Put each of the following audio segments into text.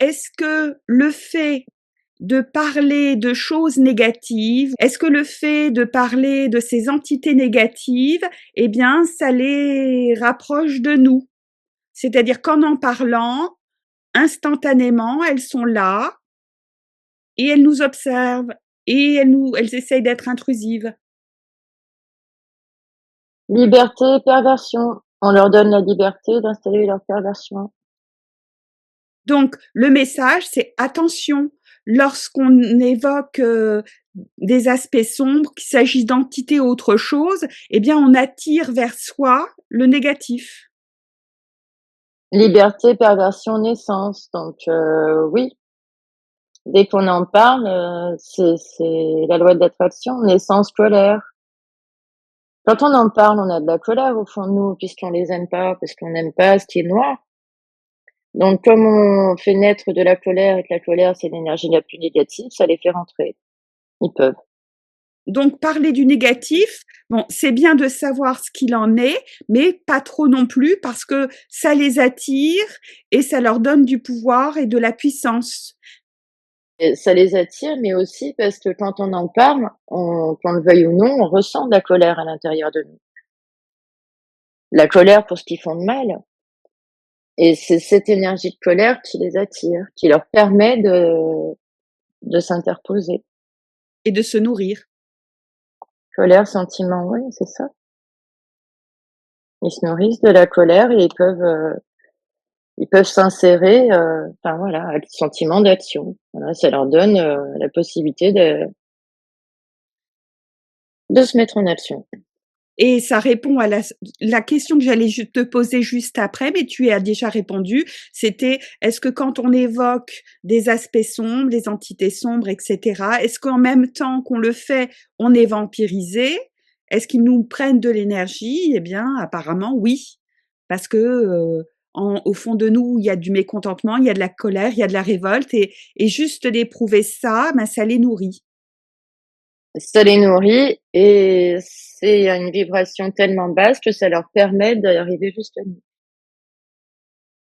est-ce que le fait de parler de choses négatives, est-ce que le fait de parler de ces entités négatives, eh bien, ça les rapproche de nous? C'est-à-dire qu'en en parlant, instantanément, elles sont là et elles nous observent et elles essayent d'être intrusives. Liberté et perversion. On leur donne la liberté d'installer leur perversion. Donc, le message, c'est attention, lorsqu'on évoque des aspects sombres, qu'il s'agisse d'entités ou autre chose, eh bien, on attire vers soi le négatif. Liberté, perversion, naissance. Donc, oui, dès qu'on en parle, c'est la loi de l'attraction, naissance, colère. Quand on en parle, on a de la colère au fond de nous, puisqu'on les aime pas, parce qu'on n'aime pas ce qui est noir. Donc, comme on fait naître de la colère et que la colère, c'est l'énergie la plus négative, ça les fait rentrer. Ils peuvent. Donc, parler du négatif, bon, c'est bien de savoir ce qu'il en est, mais pas trop non plus parce que ça les attire et ça leur donne du pouvoir et de la puissance. Et ça les attire, mais aussi parce que quand on en parle, qu'on le veuille ou non, on ressent de la colère à l'intérieur de nous. La colère pour ce qu'ils font de mal. Et c'est cette énergie de colère qui les attire, qui leur permet de s'interposer. Et de se nourrir. Colère, sentiment, oui, c'est ça. Ils se nourrissent de la colère et ils peuvent s'insérer, enfin voilà, avec le sentiment d'action. Voilà, ça leur donne, la possibilité de se mettre en action. Et ça répond à la question que j'allais te poser juste après, mais tu y as déjà répondu. C'était, est-ce que quand on évoque des aspects sombres, des entités sombres, etc., est-ce qu'en même temps qu'on le fait, on est vampirisé? Est-ce qu'ils nous prennent de l'énergie? Eh bien, apparemment, oui. Parce que, au fond de nous, il y a du mécontentement, il y a de la colère, il y a de la révolte, et juste d'éprouver ça, ben, ça les nourrit. Ça les nourrit et c'est à une vibration tellement basse que ça leur permet d'arriver jusqu'à nous.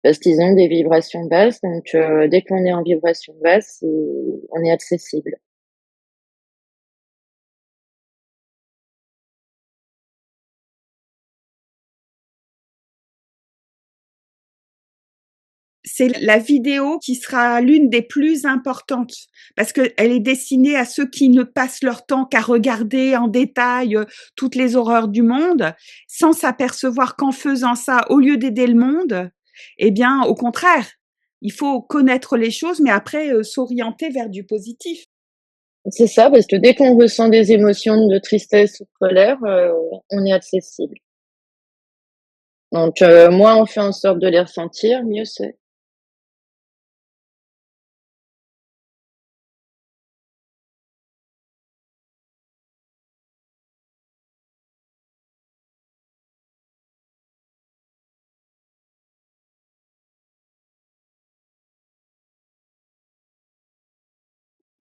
Parce qu'ils ont des vibrations basses, donc dès qu'on est en vibration basse, on est accessible. C'est la vidéo qui sera l'une des plus importantes parce qu'elle est destinée à ceux qui ne passent leur temps qu'à regarder en détail toutes les horreurs du monde, sans s'apercevoir qu'en faisant ça, au lieu d'aider le monde, eh bien, au contraire, il faut connaître les choses, mais après s'orienter vers du positif. C'est ça, parce que dès qu'on ressent des émotions de tristesse ou de colère, on est accessible. Donc moins on fait en sorte de les ressentir, mieux c'est.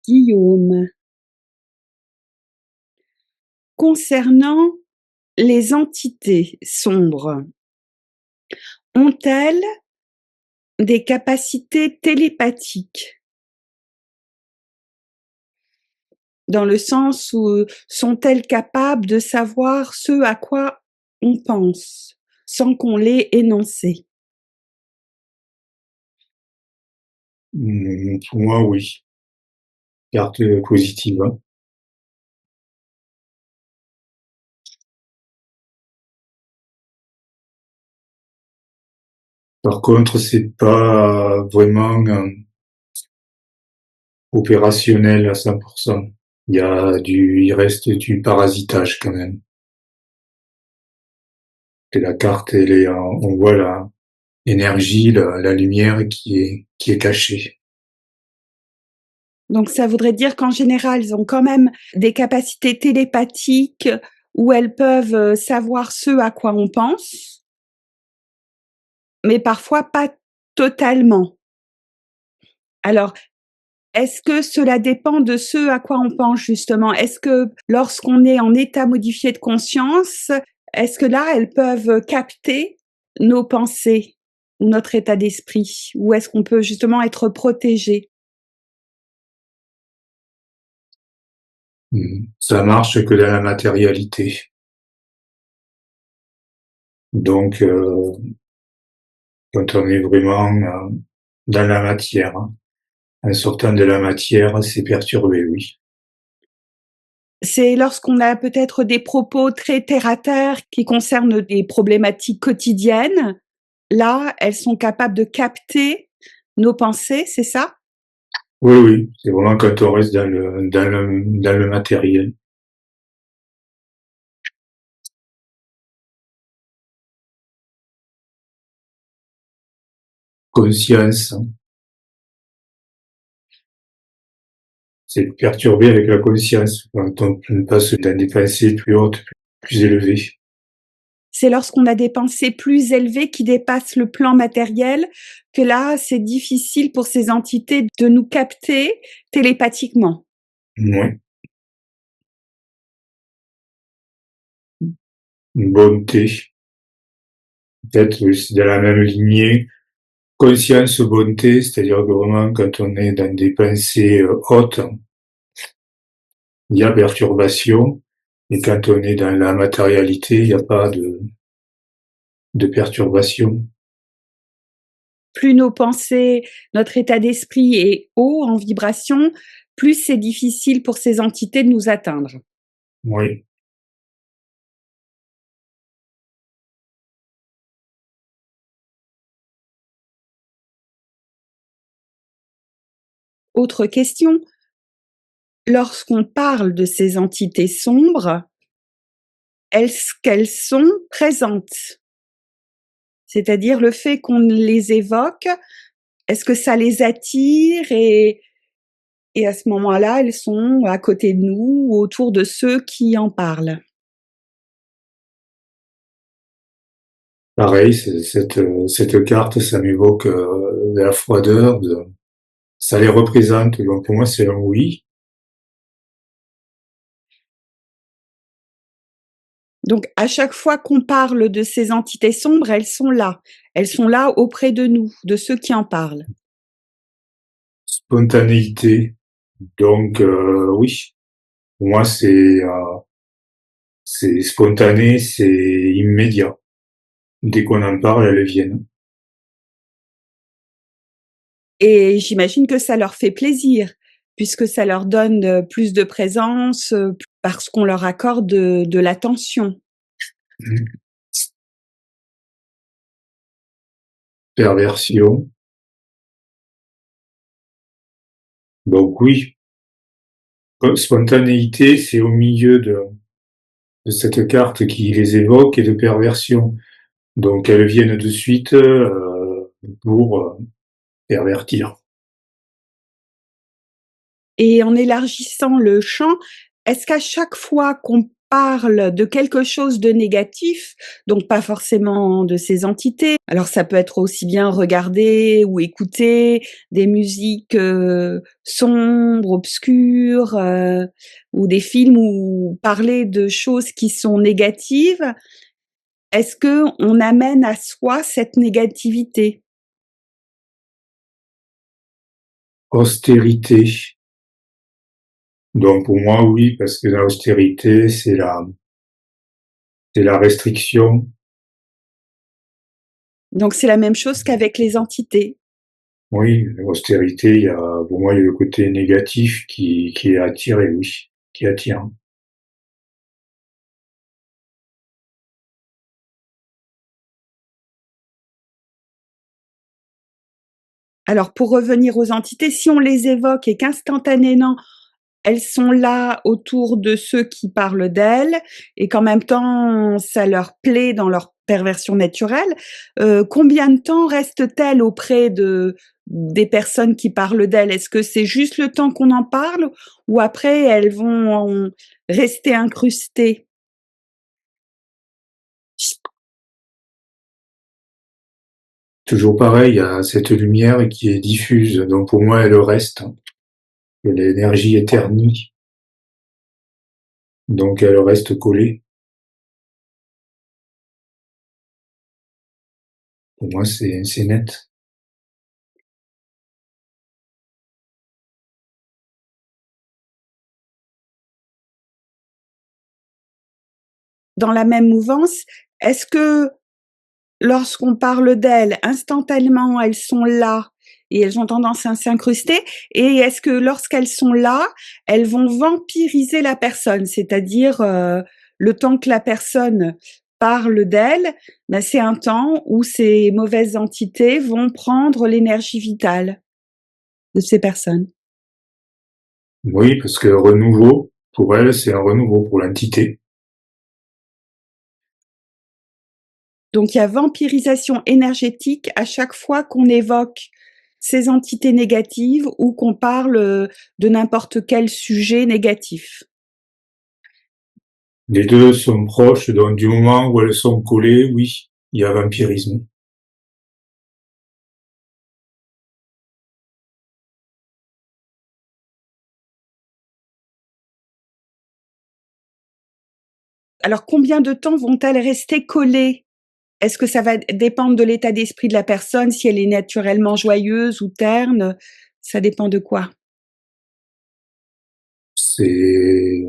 Guillaume, concernant les entités sombres, ont-elles des capacités télépathiques? Dans le sens où sont-elles capables de savoir ce à quoi on pense, sans qu'on l'ait énoncé? Pour moi, oui. Carte positive, hein. Par contre, c'est pas vraiment opérationnel à 100%. Il reste du parasitage quand même. Et la carte, on voit la énergie, la lumière qui est cachée. Donc ça voudrait dire qu'en général, ils ont quand même des capacités télépathiques où elles peuvent savoir ce à quoi on pense, mais parfois pas totalement. Alors, est-ce que cela dépend de ce à quoi on pense justement? Est-ce que lorsqu'on est en état modifié de conscience, est-ce que là, elles peuvent capter nos pensées? ou notre état d'esprit? Où est-ce qu'on peut justement être protégé? Ça marche que dans la matérialité. Donc, quand on est vraiment dans la matière, hein. En sortant de la matière, c'est perturbé, oui. C'est lorsqu'on a peut-être des propos très terre à terre qui concernent des problématiques quotidiennes. Là, elles sont capables de capter nos pensées, c'est ça? Oui, oui, c'est vraiment quand on reste dans le matériel. Conscience, hein. C'est perturbé avec la conscience quand on passe dans des pensées plus hautes, plus élevées. C'est lorsqu'on a des pensées plus élevées qui dépassent le plan matériel que là, c'est difficile pour ces entités de nous capter télépathiquement. Ouais. Une bonté. Peut-être oui, c'est dans la même lignée. Conscience, bonté, c'est-à-dire que vraiment quand on est dans des pensées hautes, il y a perturbation. Et quand on est dans la matérialité, il n'y a pas de perturbation. Plus nos pensées, notre état d'esprit est haut en vibration, plus c'est difficile pour ces entités de nous atteindre. Oui. Autre question, lorsqu'on parle de ces entités sombres, est-ce qu'elles sont présentes? C'est-à-dire le fait qu'on les évoque, est-ce que ça les attire et à ce moment-là, elles sont à côté de nous ou autour de ceux qui en parlent? Pareil, cette carte, ça m'évoque de la froideur, ça les représente. Donc pour moi, c'est un oui. Donc à chaque fois qu'on parle de ces entités sombres, elles sont là. Elles sont là auprès de nous, de ceux qui en parlent. Spontanéité. Donc oui, pour moi, c'est spontané, c'est immédiat. Dès qu'on en parle, elles viennent. Et j'imagine que ça leur fait plaisir, puisque ça leur donne, plus de présence, parce qu'on leur accorde de l'attention. Perversion. Donc oui, spontanéité, c'est au milieu de cette carte qui les évoque et de perversion. Donc elles viennent de suite pour pervertir. Et en élargissant le champ, est-ce qu'à chaque fois qu'on parle de quelque chose de négatif, donc pas forcément de ces entités, alors ça peut être aussi bien regarder ou écouter des musiques, sombres, obscures, ou des films ou parler de choses qui sont négatives, est-ce qu'on amène à soi cette négativité? Austérité. Donc pour moi, oui, parce que l'austérité, c'est la restriction. Donc c'est la même chose qu'avec les entités. Oui, l'austérité, pour moi, il y a le côté négatif qui est attiré, oui, qui attire. Alors pour revenir aux entités, si on les évoque et qu'instantanément elles sont là autour de ceux qui parlent d'elles et qu'en même temps ça leur plaît dans leur perversion naturelle, combien de temps restent-elles auprès des personnes qui parlent d'elles? Est-ce que c'est juste le temps qu'on en parle ou après elles vont rester incrustées? Toujours pareil, il y a cette lumière qui est diffuse, donc pour moi, elle reste. L'énergie est ternie, donc elle reste collée. Pour moi, c'est net. Dans la même mouvance, est-ce que lorsqu'on parle d'elles, instantanément, elles sont là et elles ont tendance à s'incruster? Et est-ce que lorsqu'elles sont là, elles vont vampiriser la personne? C'est-à-dire, le temps que la personne parle d'elle, ben, c'est un temps où ces mauvaises entités vont prendre l'énergie vitale de ces personnes. Oui, parce que renouveau, pour elle, c'est un renouveau pour l'entité. Donc il y a vampirisation énergétique à chaque fois qu'on évoque ces entités négatives ou qu'on parle de n'importe quel sujet négatif. Les deux sont proches, donc du moment où elles sont collées, oui, il y a vampirisme. Alors combien de temps vont-elles rester collées? Est-ce que ça va dépendre de l'état d'esprit de la personne, si elle est naturellement joyeuse ou terne? Ça dépend de quoi? C'est,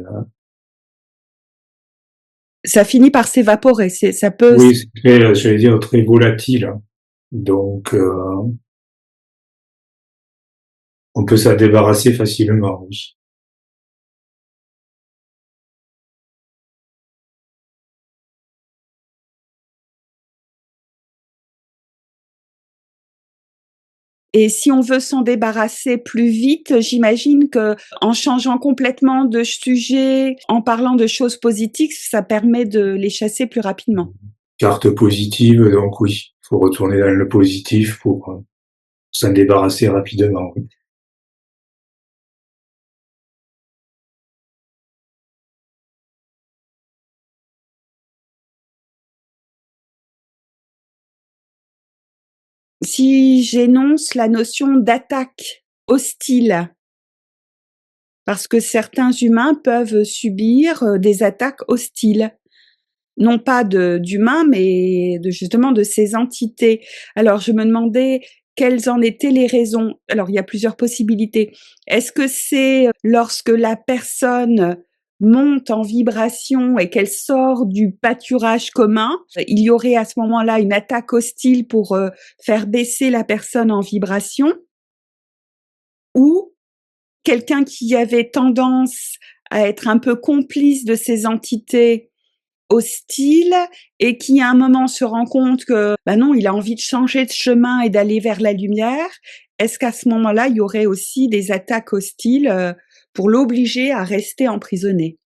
Ça finit par s'évaporer, ça peut. oui, c'est très, j'allais dire, très volatile. Donc, on peut s'en débarrasser facilement, oui. Et si on veut s'en débarrasser plus vite, j'imagine que en changeant complètement de sujet, en parlant de choses positives, ça permet de les chasser plus rapidement. Carte positive, donc oui, faut retourner dans le positif pour s'en débarrasser rapidement, oui. Si j'énonce la notion d'attaque hostile, parce que certains humains peuvent subir des attaques hostiles, non pas d'humains, mais justement de ces entités. Alors je me demandais quelles en étaient les raisons. Alors il y a plusieurs possibilités. Est-ce que c'est lorsque la personne monte en vibration et qu'elle sort du pâturage commun, il y aurait à ce moment-là une attaque hostile pour faire baisser la personne en vibration, ou quelqu'un qui avait tendance à être un peu complice de ces entités hostiles et qui à un moment se rend compte que, bah non, il a envie de changer de chemin et d'aller vers la lumière. Est-ce qu'à ce moment-là, il y aurait aussi des attaques hostiles pour l'obliger à rester emprisonné?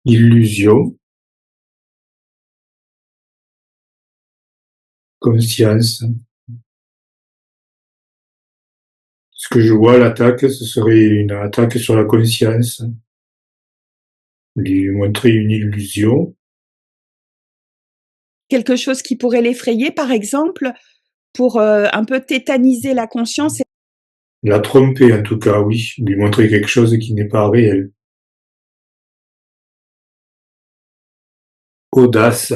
Illusion, conscience. Ce que je vois, l'attaque, ce serait une attaque sur la conscience, lui montrer une illusion, Quelque chose qui pourrait l'effrayer, par exemple, pour un peu tétaniser la conscience. la tromper en tout cas, oui, lui montrer quelque chose qui n'est pas réel. Audace,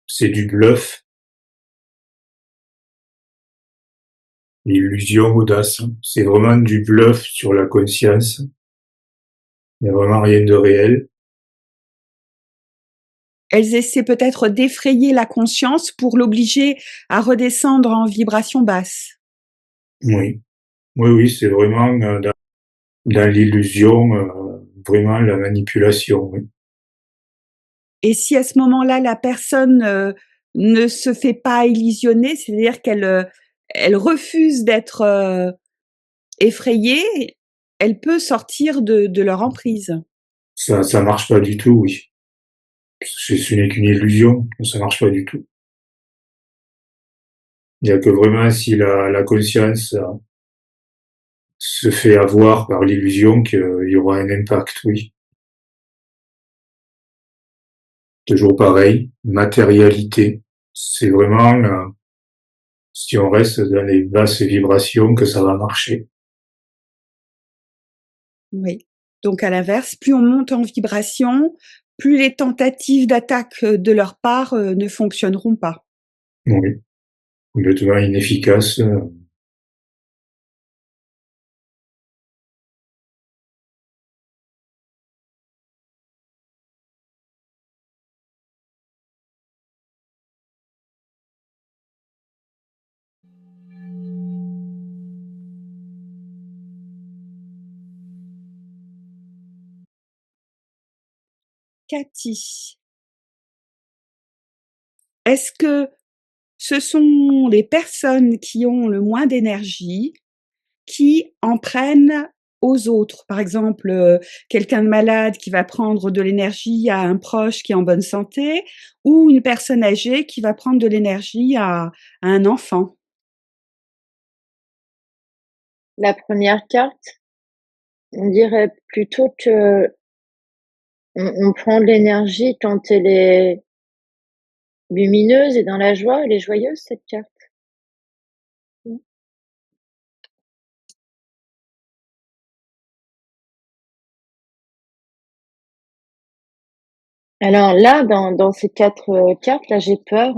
c'est du bluff. L'illusion, audace, c'est vraiment du bluff sur la conscience. Il n'y a vraiment rien de réel. Elles essaient peut-être d'effrayer la conscience pour l'obliger à redescendre en vibration basse. Oui, oui, oui, c'est vraiment dans l'illusion, vraiment la manipulation, oui. Et si à ce moment-là, la personne ne se fait pas illusionner, c'est-à-dire qu'elle elle refuse d'être effrayée, elle peut sortir de leur emprise. Ça marche pas du tout, oui. Ce n'est qu'une illusion, ça marche pas du tout. Il y a que vraiment si la conscience se fait avoir par l'illusion qu'il y aura un impact, oui. Toujours pareil, matérialité. C'est vraiment, si on reste dans les basses vibrations, que ça va marcher. Oui. Donc à l'inverse, plus on monte en vibration, plus les tentatives d'attaque de leur part ne fonctionneront pas. Oui, complètement inefficace. Cathy, est-ce que ce sont les personnes qui ont le moins d'énergie qui en prennent aux autres? Par exemple, quelqu'un de malade qui va prendre de l'énergie à un proche qui est en bonne santé, ou une personne âgée qui va prendre de l'énergie à un enfant? La première carte, on dirait plutôt que on prend de l'énergie quand elle est lumineuse et dans la joie. Elle est joyeuse, cette carte. Mmh. Alors là, dans ces 4 cartes, là, j'ai peur.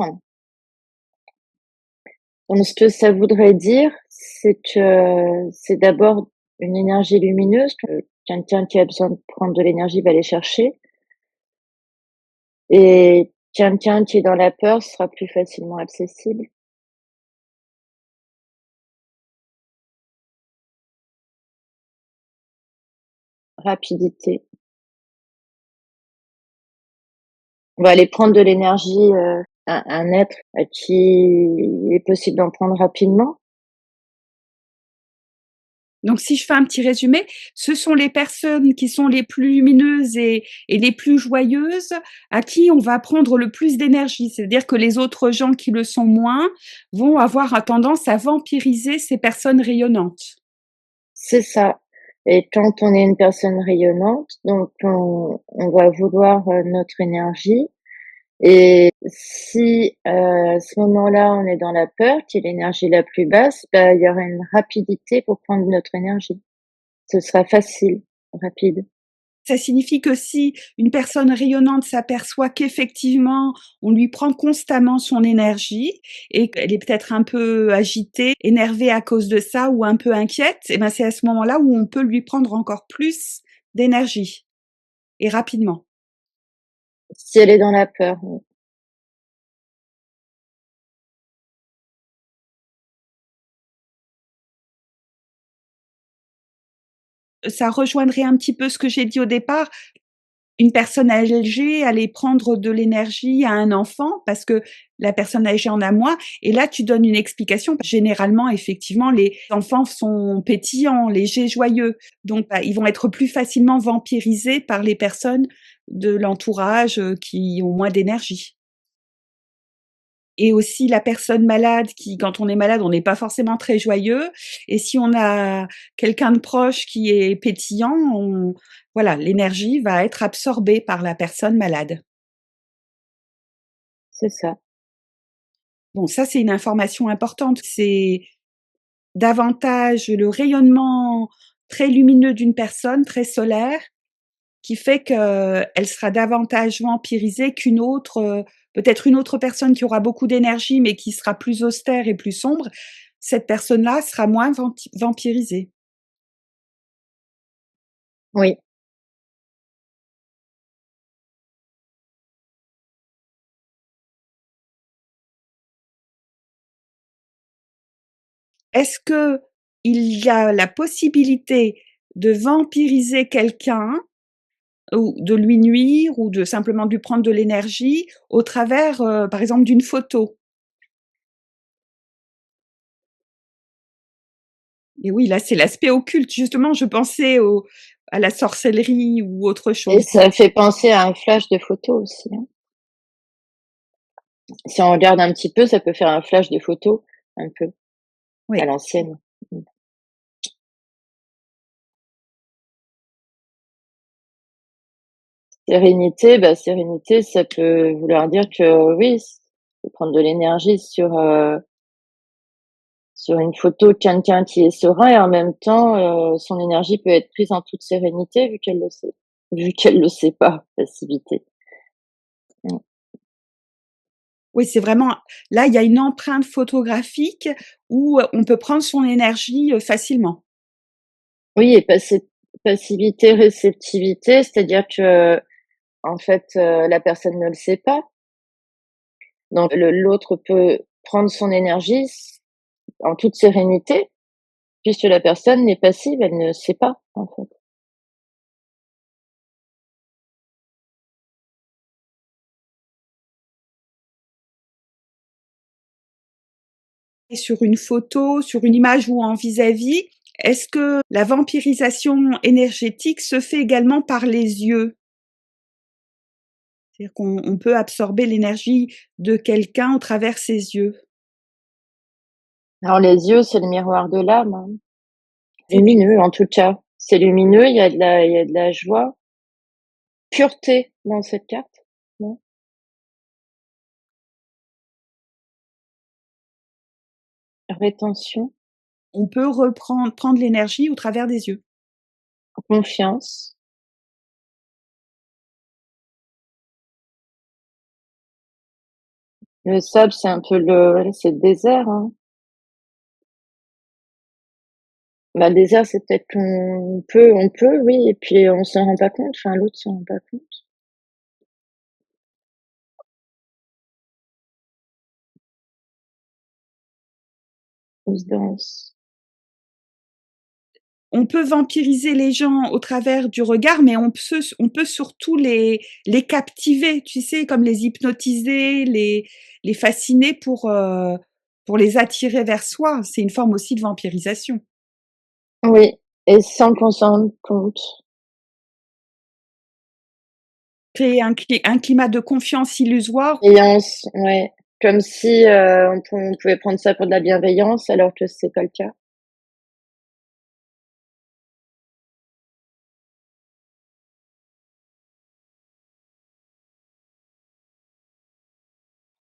Donc ce que ça voudrait dire, c'est que c'est d'abord une énergie lumineuse que quelqu'un qui a besoin de prendre de l'énergie va aller chercher, et quelqu'un qui est dans la peur sera plus facilement accessible. Rapidité. On va aller prendre de l'énergie, un être à qui il est possible d'en prendre rapidement. Donc si je fais un petit résumé, ce sont les personnes qui sont les plus lumineuses et les plus joyeuses à qui on va prendre le plus d'énergie. C'est-à-dire que les autres gens qui le sont moins vont avoir tendance à vampiriser ces personnes rayonnantes. C'est ça, et quand on est une personne rayonnante, donc on va vouloir, notre énergie, et si, à ce moment-là, on est dans la peur, qui est l'énergie la plus basse, bah, il y aura une rapidité pour prendre notre énergie. Ce sera facile, rapide. Ça signifie que si une personne rayonnante s'aperçoit qu'effectivement, on lui prend constamment son énergie et qu'elle est peut-être un peu agitée, énervée à cause de ça ou un peu inquiète, et ben, c'est à ce moment-là où on peut lui prendre encore plus d'énergie et rapidement. Si elle est dans la peur, oui. Ça rejoindrait un petit peu ce que j'ai dit au départ. Une personne âgée allait prendre de l'énergie à un enfant parce que la personne âgée en a moins, et là tu donnes une explication. Généralement, effectivement, les enfants sont pétillants, légers, joyeux, donc bah, ils vont être plus facilement vampirisés par les personnes de l'entourage, qui ont moins d'énergie. Et aussi la personne malade qui, quand on est malade, on n'est pas forcément très joyeux, et si on a quelqu'un de proche qui est pétillant, voilà, l'énergie va être absorbée par la personne malade. C'est ça. Bon, ça, c'est une information importante. C'est davantage le rayonnement très lumineux d'une personne, très solaire, qui fait qu'elle sera davantage vampirisée qu'une autre, peut-être une autre personne qui aura beaucoup d'énergie, mais qui sera plus austère et plus sombre. Cette personne-là sera moins vampirisée. Oui. Est-ce qu'il y a la possibilité de vampiriser quelqu'un ou de lui nuire ou de simplement de lui prendre de l'énergie au travers, par exemple, d'une photo? Et oui, là, c'est l'aspect occulte. Justement, je pensais à la sorcellerie ou autre Et chose. ça fait penser à un flash de photo aussi, hein. Si on regarde un petit peu, ça peut faire un flash de photo, un peu, à Oui. l'ancienne. Mmh. Sérénité, bah, sérénité, ça peut vouloir dire que oui, faut prendre de l'énergie sur une photo de quelqu'un qui est serein et en même temps, son énergie peut être prise en toute sérénité vu qu'elle le sait pas, passivité. Mmh. Oui, c'est vraiment là, il y a une empreinte photographique où, on peut prendre son énergie, facilement. Oui et passivité, réceptivité, c'est-à-dire que, en fait, la personne ne le sait pas. Donc l'autre peut prendre son énergie en toute sérénité, puisque la personne n'est passive, elle ne sait pas, en fait. Et sur une photo, sur une image ou en vis-à-vis, est-ce que la vampirisation énergétique se fait également par les yeux? C'est-à-dire qu'on peut absorber l'énergie de quelqu'un au travers ses yeux. Alors les yeux, c'est le miroir de l'âme, hein. C'est Lumineux, en tout cas. C'est lumineux, il y a de la joie, pureté dans cette carte, non? Rétention, on peut prendre l'énergie au travers des yeux. confiance. Le sable, c'est un peu c'est le désert, hein. Bah, le désert, c'est peut-être on peut, oui, et puis on s'en rend pas compte, enfin l'autre s'en rend pas compte. On se danse. On peut vampiriser les gens au travers du regard, mais on peut surtout les captiver, tu sais, comme les hypnotiser, les fasciner pour les attirer vers soi. C'est une forme aussi de vampirisation. Oui, et sans qu'on s'en rende compte. Créer un climat de confiance illusoire. Bienveillance, ouais. Comme si, on pouvait prendre ça pour de la bienveillance alors que c'est pas le cas.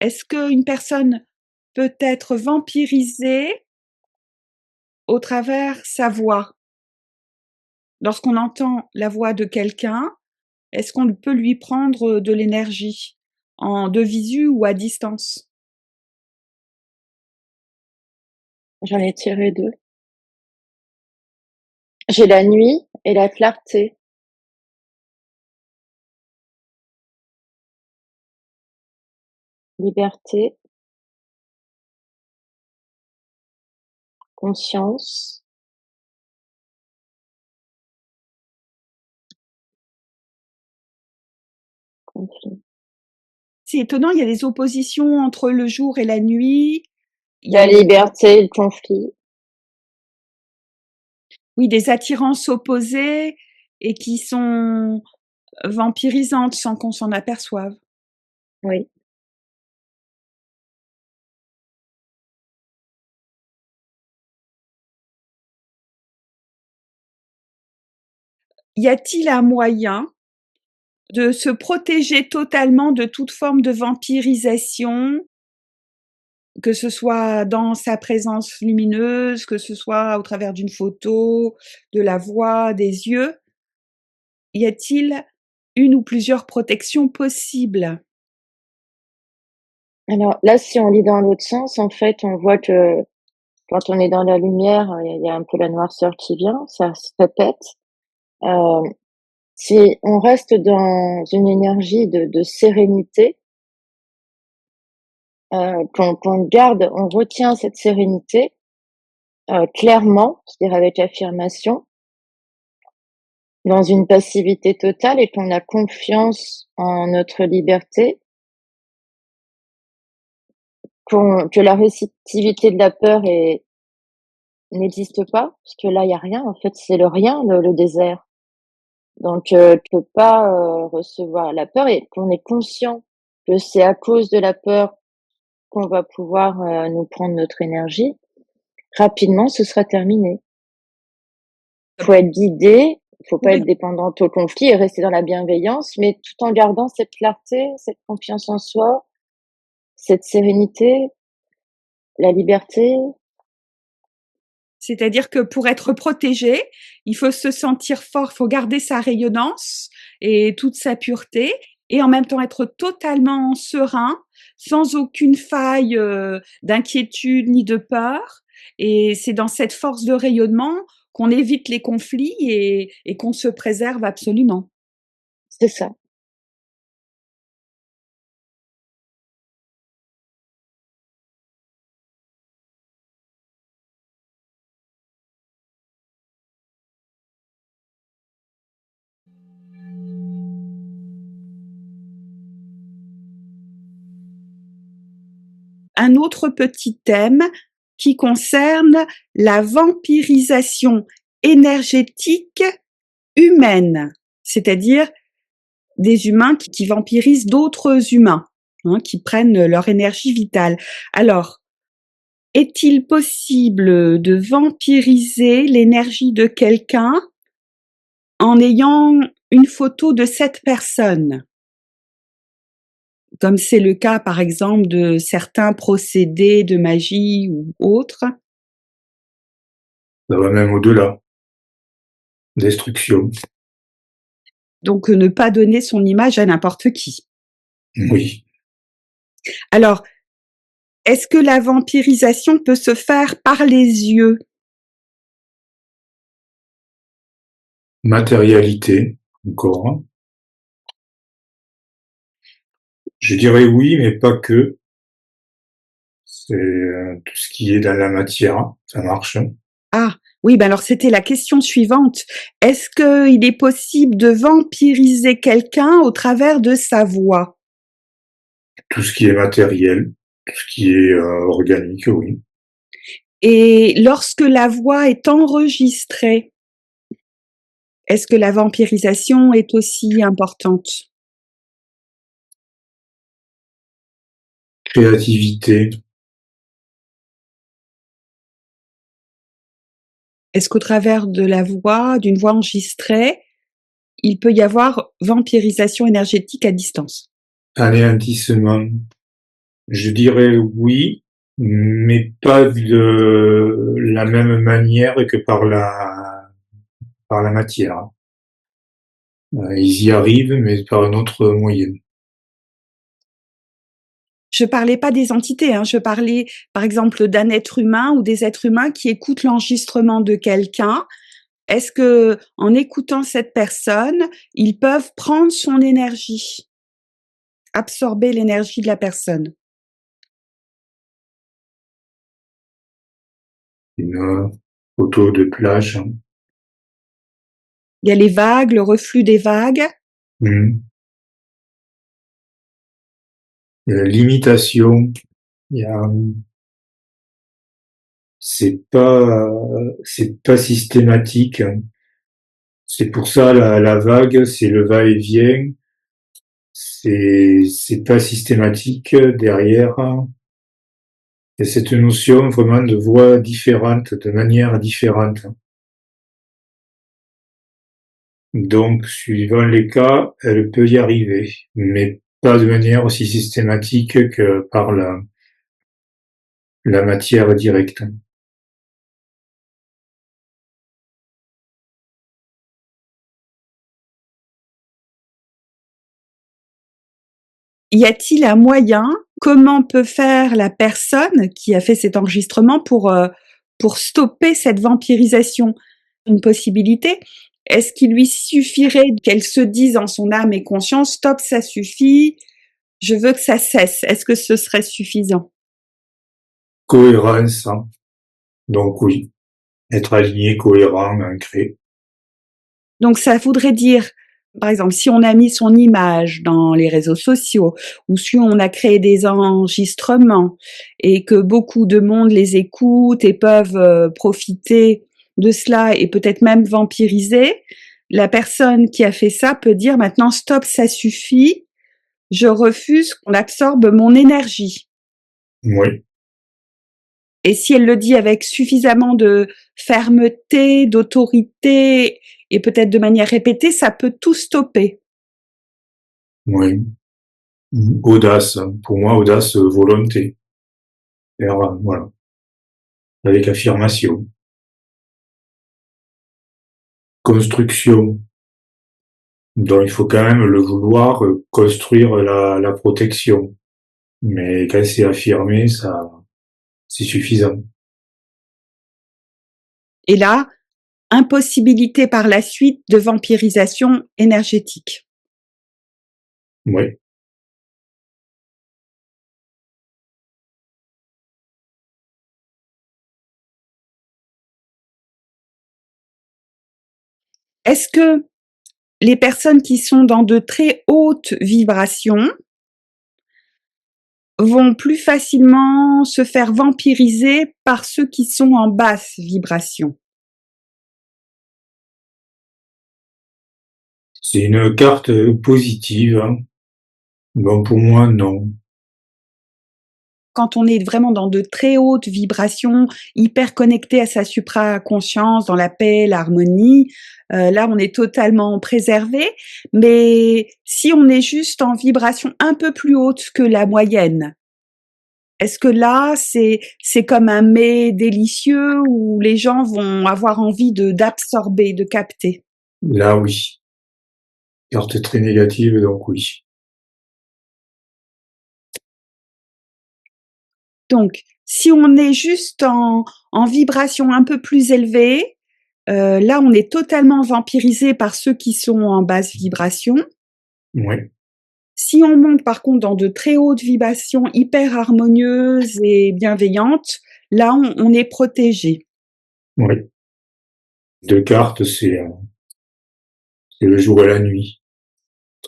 Est-ce qu'une personne peut être vampirisée au travers sa voix? Lorsqu'on entend la voix de quelqu'un, est-ce qu'on peut lui prendre de l'énergie de visu ou à distance? J'en ai tiré 2. J'ai la nuit et la clarté. Liberté, conscience, conflit. C'est étonnant, il y a des oppositions entre le jour et la nuit. Il y a La liberté, le conflit. oui, des attirances opposées et qui sont vampirisantes sans qu'on s'en aperçoive. Oui. Y a-t-il un moyen de se protéger totalement de toute forme de vampirisation, que ce soit dans sa présence lumineuse, que ce soit au travers d'une photo, de la voix, des yeux? Y a-t-il une ou plusieurs protections possibles? Alors là, si on lit dans l'autre sens, en fait, on voit que quand on est dans la lumière, il y a un peu la noirceur qui vient, ça se répète. Heu, Si on reste dans une énergie de sérénité, qu'on garde, on retient cette sérénité, clairement, c'est-à-dire avec affirmation, dans une passivité totale et qu'on a confiance en notre liberté, que la réceptivité de la peur n'existe pas, parce que là, il y a rien, en fait, c'est le rien, le désert. Donc tu peux pas, recevoir la peur et qu'on est conscient que c'est à cause de la peur qu'on va pouvoir, nous prendre notre énergie, rapidement ce sera terminé. Faut être guidé, faut pas être dépendante au conflit et rester dans la bienveillance, mais tout en gardant cette clarté, cette confiance en soi, cette sérénité, la liberté. C'est-à-dire que pour être protégé, il faut se sentir fort, il faut garder sa rayonnance et toute sa pureté et en même temps être totalement serein, sans aucune faille, d'inquiétude ni de peur et c'est dans cette force de rayonnement qu'on évite les conflits et qu'on se préserve absolument. C'est ça. Un autre petit thème qui concerne la vampirisation énergétique humaine, c'est-à-dire des humains qui vampirisent d'autres humains, hein, qui prennent leur énergie vitale. Alors, est-il possible de vampiriser l'énergie de quelqu'un en ayant une photo de cette personne? Comme c'est le cas, par exemple, de certains procédés de magie ou autres. Ça va même au-delà. Destruction. Donc, ne pas donner son image à n'importe qui. Oui. Alors, est-ce que la vampirisation peut se faire par les yeux? Matérialité, encore, hein. Je dirais oui, mais pas que. C'est tout ce qui est dans la matière, ça marche. Ah, oui, ben alors c'était la question suivante. Est-ce qu'il est possible de vampiriser quelqu'un au travers de sa voix? Tout ce qui est matériel, tout ce qui est organique, oui. Et lorsque la voix est enregistrée, est-ce que la vampirisation est aussi importante? Créativité, Est-ce qu'au travers de la voix, d'une voix enregistrée, il peut y avoir vampirisation énergétique à distance? anéantissement, je dirais oui, mais pas de la même manière que par la matière. Ils y arrivent, mais par un autre moyen. Je parlais pas des entités, hein, je parlais, par exemple, d'un être humain ou des êtres humains qui écoutent l'enregistrement de quelqu'un. Est-ce que, en écoutant cette personne, ils peuvent prendre son énergie, absorber l'énergie de la personne? Une photo de plage. Il y a les vagues, le reflux des vagues. Hmm. L'imitation, il y a, c'est pas systématique. C'est pour ça la vague, c'est le va-et-vient. C'est pas systématique derrière. Et cette notion vraiment de voix différente, de manière différente. Donc, suivant les cas, elle peut y arriver, mais pas de manière aussi systématique que par la matière directe. Y a-t-il un moyen? Comment peut faire la personne qui a fait cet enregistrement pour stopper cette vampirisation? Une possibilité? Est-ce qu'il lui suffirait qu'elle se dise en son âme et conscience: «Stop, ça suffit, je veux que ça cesse». Est-ce que ce serait suffisant? Cohérence, hein. Donc oui, être aligné, cohérent, ancré. Donc ça voudrait dire, par exemple, si on a mis son image dans les réseaux sociaux ou si on a créé des enregistrements et que beaucoup de monde les écoute et peuvent, profiter de cela et peut-être même vampiriser, la personne qui a fait ça peut dire: «Maintenant stop, ça suffit, je refuse qu'on absorbe mon énergie». Oui, Et si elle le dit avec suffisamment de fermeté, d'autorité et peut-être de manière répétée, ça peut tout stopper. oui. Audace, pour moi, audace, volonté. Faire, voilà, avec affirmation. construction. Donc il faut quand même le vouloir construire la protection. Mais quand c'est affirmé, ça, c'est suffisant. Et là, impossibilité par la suite de vampirisation énergétique. Oui. Est-ce que les personnes qui sont dans de très hautes vibrations vont plus facilement se faire vampiriser par ceux qui sont en basse vibration? C'est une carte positive, hein. Bon, pour moi, non. Quand on est vraiment dans de très hautes vibrations, hyper connecté à sa supraconscience, dans la paix, l'harmonie, là, on est totalement préservé. Mais si on est juste en vibration un peu plus haute que la moyenne, est-ce que là, c'est comme un mets délicieux où les gens vont avoir envie d'absorber, de capter? Là, oui. Carte très négative, donc oui. Donc, si on est juste en vibration un peu plus élevée, là, on est totalement vampirisé par ceux qui sont en basse vibration. Oui. Si on monte par contre dans de très hautes vibrations hyper harmonieuses et bienveillantes, là, on est protégé. Oui. Deux cartes, c'est le jour et la nuit.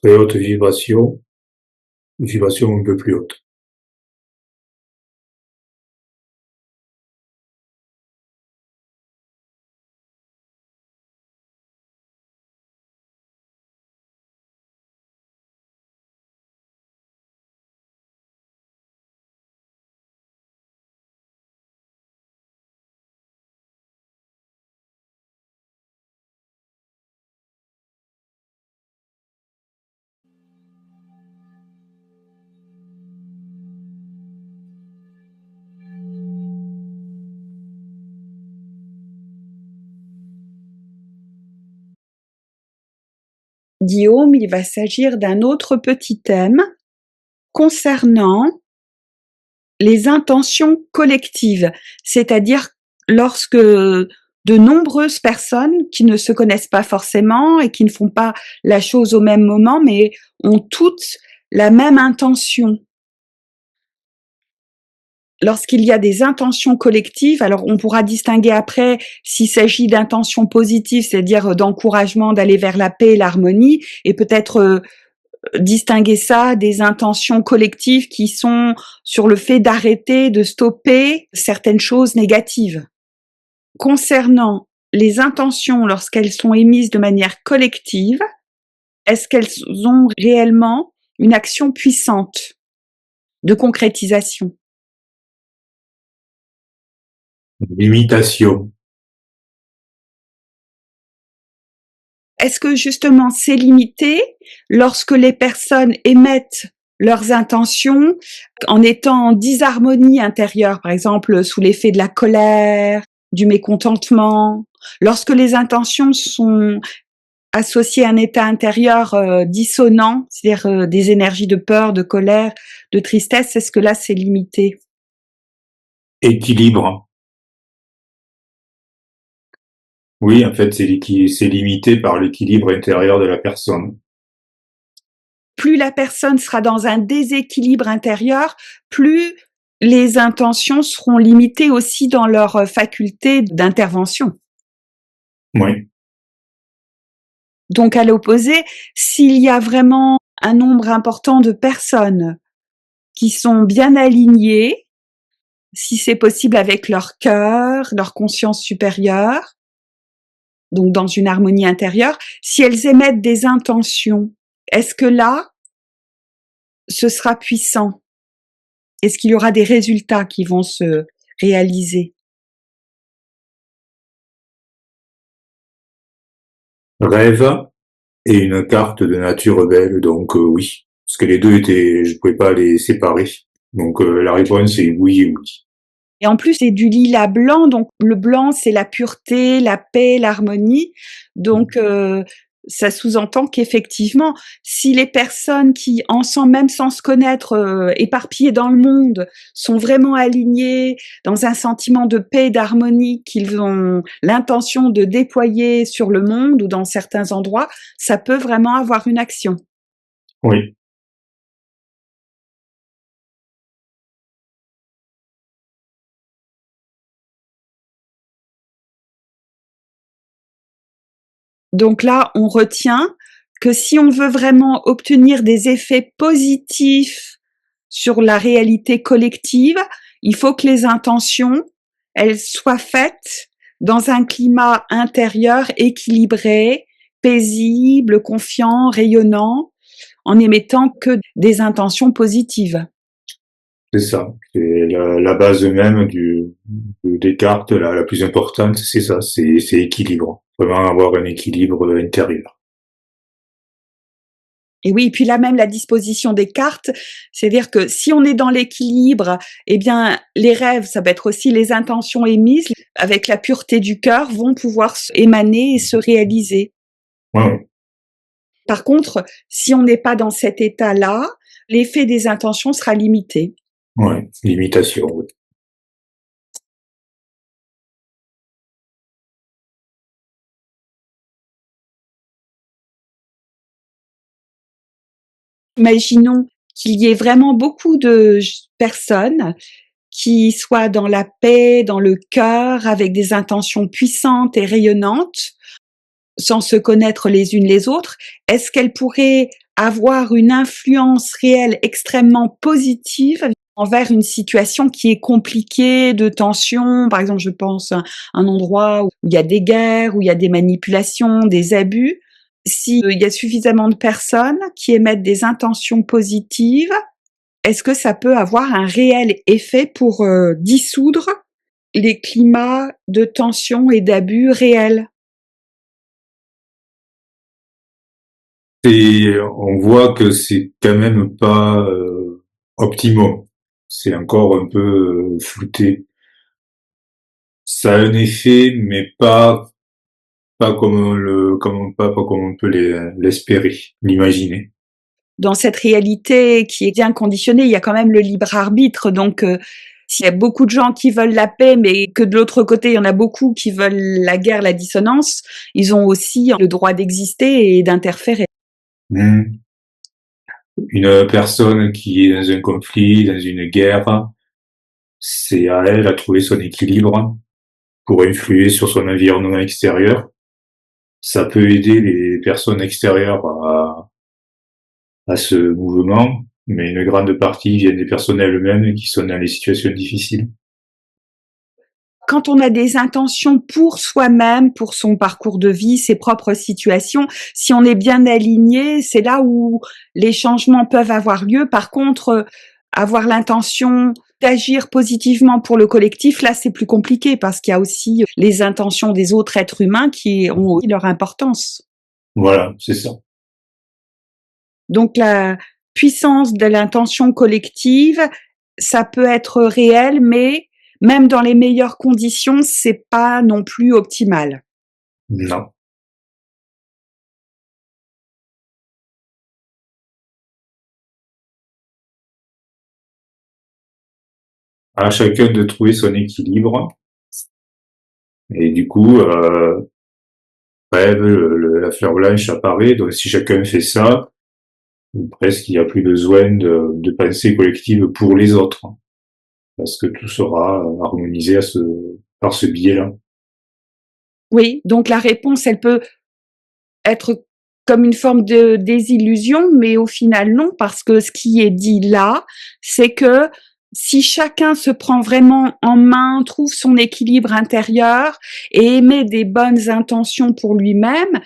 Très haute vibration, une vibration un peu plus haute. Guillaume, il va s'agir d'un autre petit thème concernant les intentions collectives, c'est-à-dire lorsque de nombreuses personnes qui ne se connaissent pas forcément et qui ne font pas la chose au même moment, mais ont toutes la même intention. Lorsqu'il y a des intentions collectives, alors on pourra distinguer après s'il s'agit d'intentions positives, c'est-à-dire d'encouragement d'aller vers la paix et l'harmonie, et peut-être distinguer ça des intentions collectives qui sont sur le fait d'arrêter, de stopper certaines choses négatives. Concernant les intentions lorsqu'elles sont émises de manière collective, est-ce qu'elles ont réellement une action puissante de concrétisation? Limitation. Est-ce que justement c'est limité lorsque les personnes émettent leurs intentions en étant en disharmonie intérieure, par exemple sous l'effet de la colère, du mécontentement, lorsque les intentions sont associées à un état intérieur dissonant, c'est-à-dire des énergies de peur, de colère, de tristesse, est-ce que là c'est limité? Équilibre. Oui, en fait, c'est limité par l'équilibre intérieur de la personne. Plus la personne sera dans un déséquilibre intérieur, plus les intentions seront limitées aussi dans leur faculté d'intervention. Oui. Donc à l'opposé, s'il y a vraiment un nombre important de personnes qui sont bien alignées, si c'est possible avec leur cœur, leur conscience supérieure, donc dans une harmonie intérieure, si elles émettent des intentions, est-ce que là, ce sera puissant? Est-ce qu'il y aura des résultats qui vont se réaliser? Rêve et une carte de nature belle, donc oui. Parce que les deux étaient, je pouvais pas les séparer. Donc la réponse est oui et oui. Et en plus, c'est du lilas blanc, donc le blanc, c'est la pureté, la paix, l'harmonie. Donc, ça sous-entend qu'effectivement, si les personnes qui, ensemble, même sans se connaître, éparpillées dans le monde, sont vraiment alignées dans un sentiment de paix et d'harmonie qu'ils ont l'intention de déployer sur le monde ou dans certains endroits, ça peut vraiment avoir une action. Oui. Donc là, on retient que si on veut vraiment obtenir des effets positifs sur la réalité collective, il faut que les intentions, elles soient faites dans un climat intérieur équilibré, paisible, confiant, rayonnant, en émettant que des intentions positives. C'est ça. C'est la base même de Descartes, la plus importante, c'est ça, c'est équilibre. Vraiment avoir un équilibre intérieur. Et oui, puis là même la disposition des cartes, c'est-à-dire que si on est dans l'équilibre, eh bien les rêves, ça va être aussi les intentions émises avec la pureté du cœur vont pouvoir émaner et se réaliser. Ouais, Par contre, si on n'est pas dans cet état-là, l'effet des intentions sera limité. ouais, l'imitation. Ouais. Imaginons qu'il y ait vraiment beaucoup de personnes qui soient dans la paix, dans le cœur, avec des intentions puissantes et rayonnantes, sans se connaître les unes les autres. Est-ce qu'elles pourraient avoir une influence réelle extrêmement positive envers une situation qui est compliquée, de tension? Par exemple, je pense à un endroit où il y a des guerres, où il y a des manipulations, des abus. S'il y a suffisamment de personnes qui émettent des intentions positives, est-ce que ça peut avoir un réel effet pour dissoudre les climats de tension et d'abus réels? Et on voit que c'est quand même pas optimum. C'est encore un peu flouté. Ça a un effet, mais pas comme pas comme on peut l'espérer, l'imaginer. Dans cette réalité qui est bien conditionnée, il y a quand même le libre arbitre. Donc, s'il y a beaucoup de gens qui veulent la paix, mais que de l'autre côté, il y en a beaucoup qui veulent la guerre, la dissonance, ils ont aussi le droit d'exister et d'interférer. Mmh. Une personne qui est dans un conflit, dans une guerre, c'est à elle à trouver son équilibre pour influer sur son environnement extérieur. Ça peut aider les personnes extérieures à ce mouvement, mais une grande partie vient des personnes elles-mêmes qui sont dans les situations difficiles. Quand on a des intentions pour soi-même, pour son parcours de vie, ses propres situations, si on est bien aligné, c'est là où les changements peuvent avoir lieu. Par contre, avoir l'intention d'agir positivement pour le collectif, là, c'est plus compliqué parce qu'il y a aussi les intentions des autres êtres humains qui ont aussi leur importance. Voilà, c'est ça. Donc la puissance de l'intention collective, ça peut être réel, mais même dans les meilleures conditions, c'est pas non plus optimal. Non. À chacun de trouver son équilibre. Et du coup, la fleur blanche apparaît. Donc si chacun fait ça, presque il n'y a plus besoin de pensée collective pour les autres. Parce que tout sera harmonisé par ce biais-là. Oui, donc la réponse, elle peut être comme une forme de désillusion, mais au final non, parce que ce qui est dit là, c'est que si chacun se prend vraiment en main, trouve son équilibre intérieur et émet des bonnes intentions pour lui-même,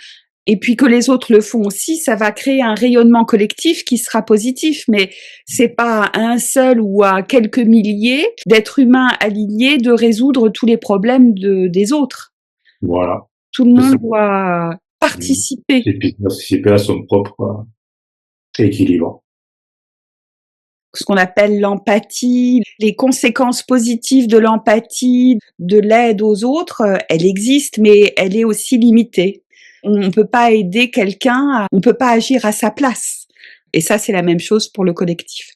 et puis que les autres le font aussi, ça va créer un rayonnement collectif qui sera positif. Mais c'est pas à un seul ou à quelques milliers d'êtres humains alignés de résoudre tous les problèmes des autres. Voilà. Tout le C'est ça. monde doit participer. Et puis participer à son propre équilibre. ce qu'on appelle l'empathie, les conséquences positives de l'empathie, de l'aide aux autres, elle existe, mais elle est aussi limitée. On ne peut pas aider quelqu'un, on ne peut pas agir à sa place. Et ça, c'est la même chose pour le collectif.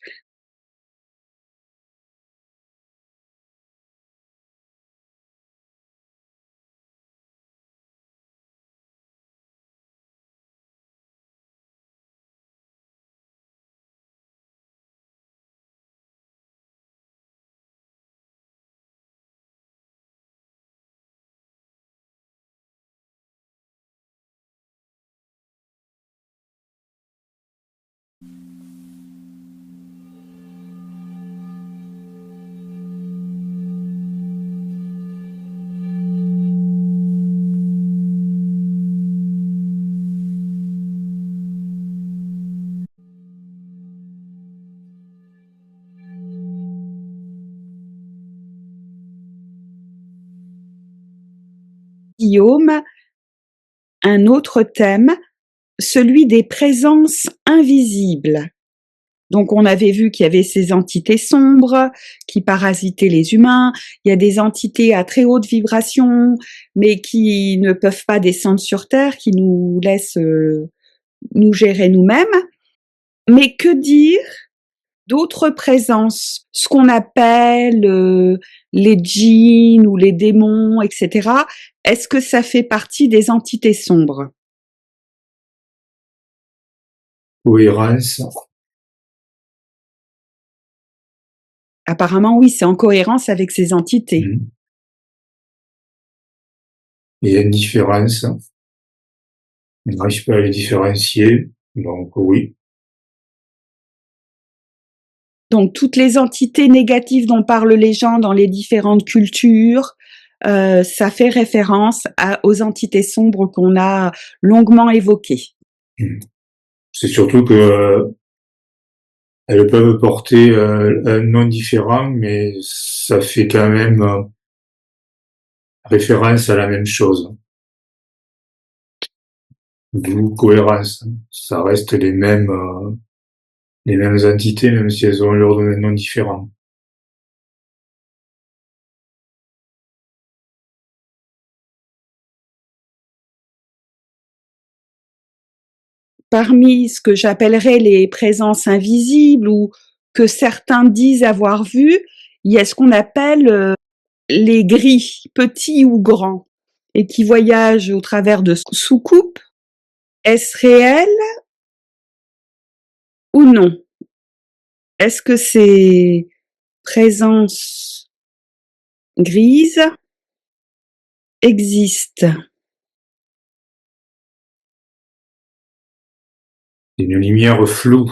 Guillaume, un autre thème, celui des présences invisibles. Donc on avait vu qu'il y avait ces entités sombres qui parasitaient les humains, il y a des entités à très haute vibration, mais qui ne peuvent pas descendre sur Terre, qui nous laissent nous gérer nous-mêmes. Mais que dire d'autres présences, ce qu'on appelle les djinns ou les démons, etc. Est-ce que ça fait partie des entités sombres? Cohérence. Apparemment, oui, c'est en cohérence avec ces entités. Et indifférence. On n'arrive pas à les différencier, donc oui. Donc, toutes les entités négatives dont parlent les gens dans les différentes cultures, ça fait référence aux entités sombres qu'on a longuement évoquées. C'est surtout que elles peuvent porter un nom différent, mais ça fait quand même référence à la même chose. D'où cohérence. Ça reste les mêmes entités, même si elles ont leur nom différent. Parmi ce que j'appellerais les présences invisibles ou que certains disent avoir vues, il y a ce qu'on appelle les gris, petits ou grands, et qui voyagent au travers de soucoupes. Est-ce réel ou non? Est-ce que ces présences grises existent? Une lumière floue.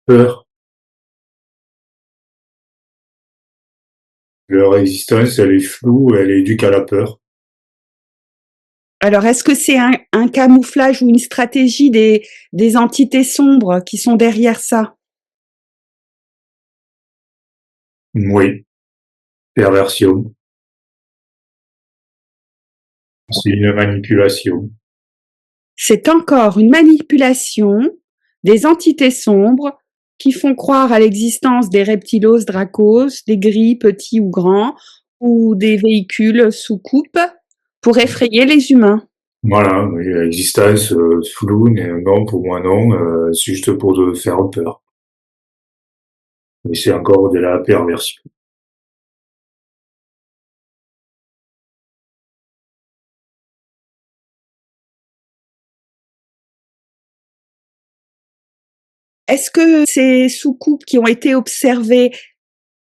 Peur. Leur existence, elle est floue, elle est due qu'à la peur. Alors, est-ce que c'est un camouflage ou une stratégie des entités sombres qui sont derrière ça? Oui. Perversion. C'est une manipulation. C'est encore une manipulation des entités sombres qui font croire à l'existence des reptilos dracos, des gris petits ou grands, ou des véhicules sous coupe pour effrayer les humains. Voilà, l'existence floue, non, pour moi non, c'est juste pour te faire peur. Mais c'est encore de la perversion. Est-ce que ces sous-coupes qui ont été observées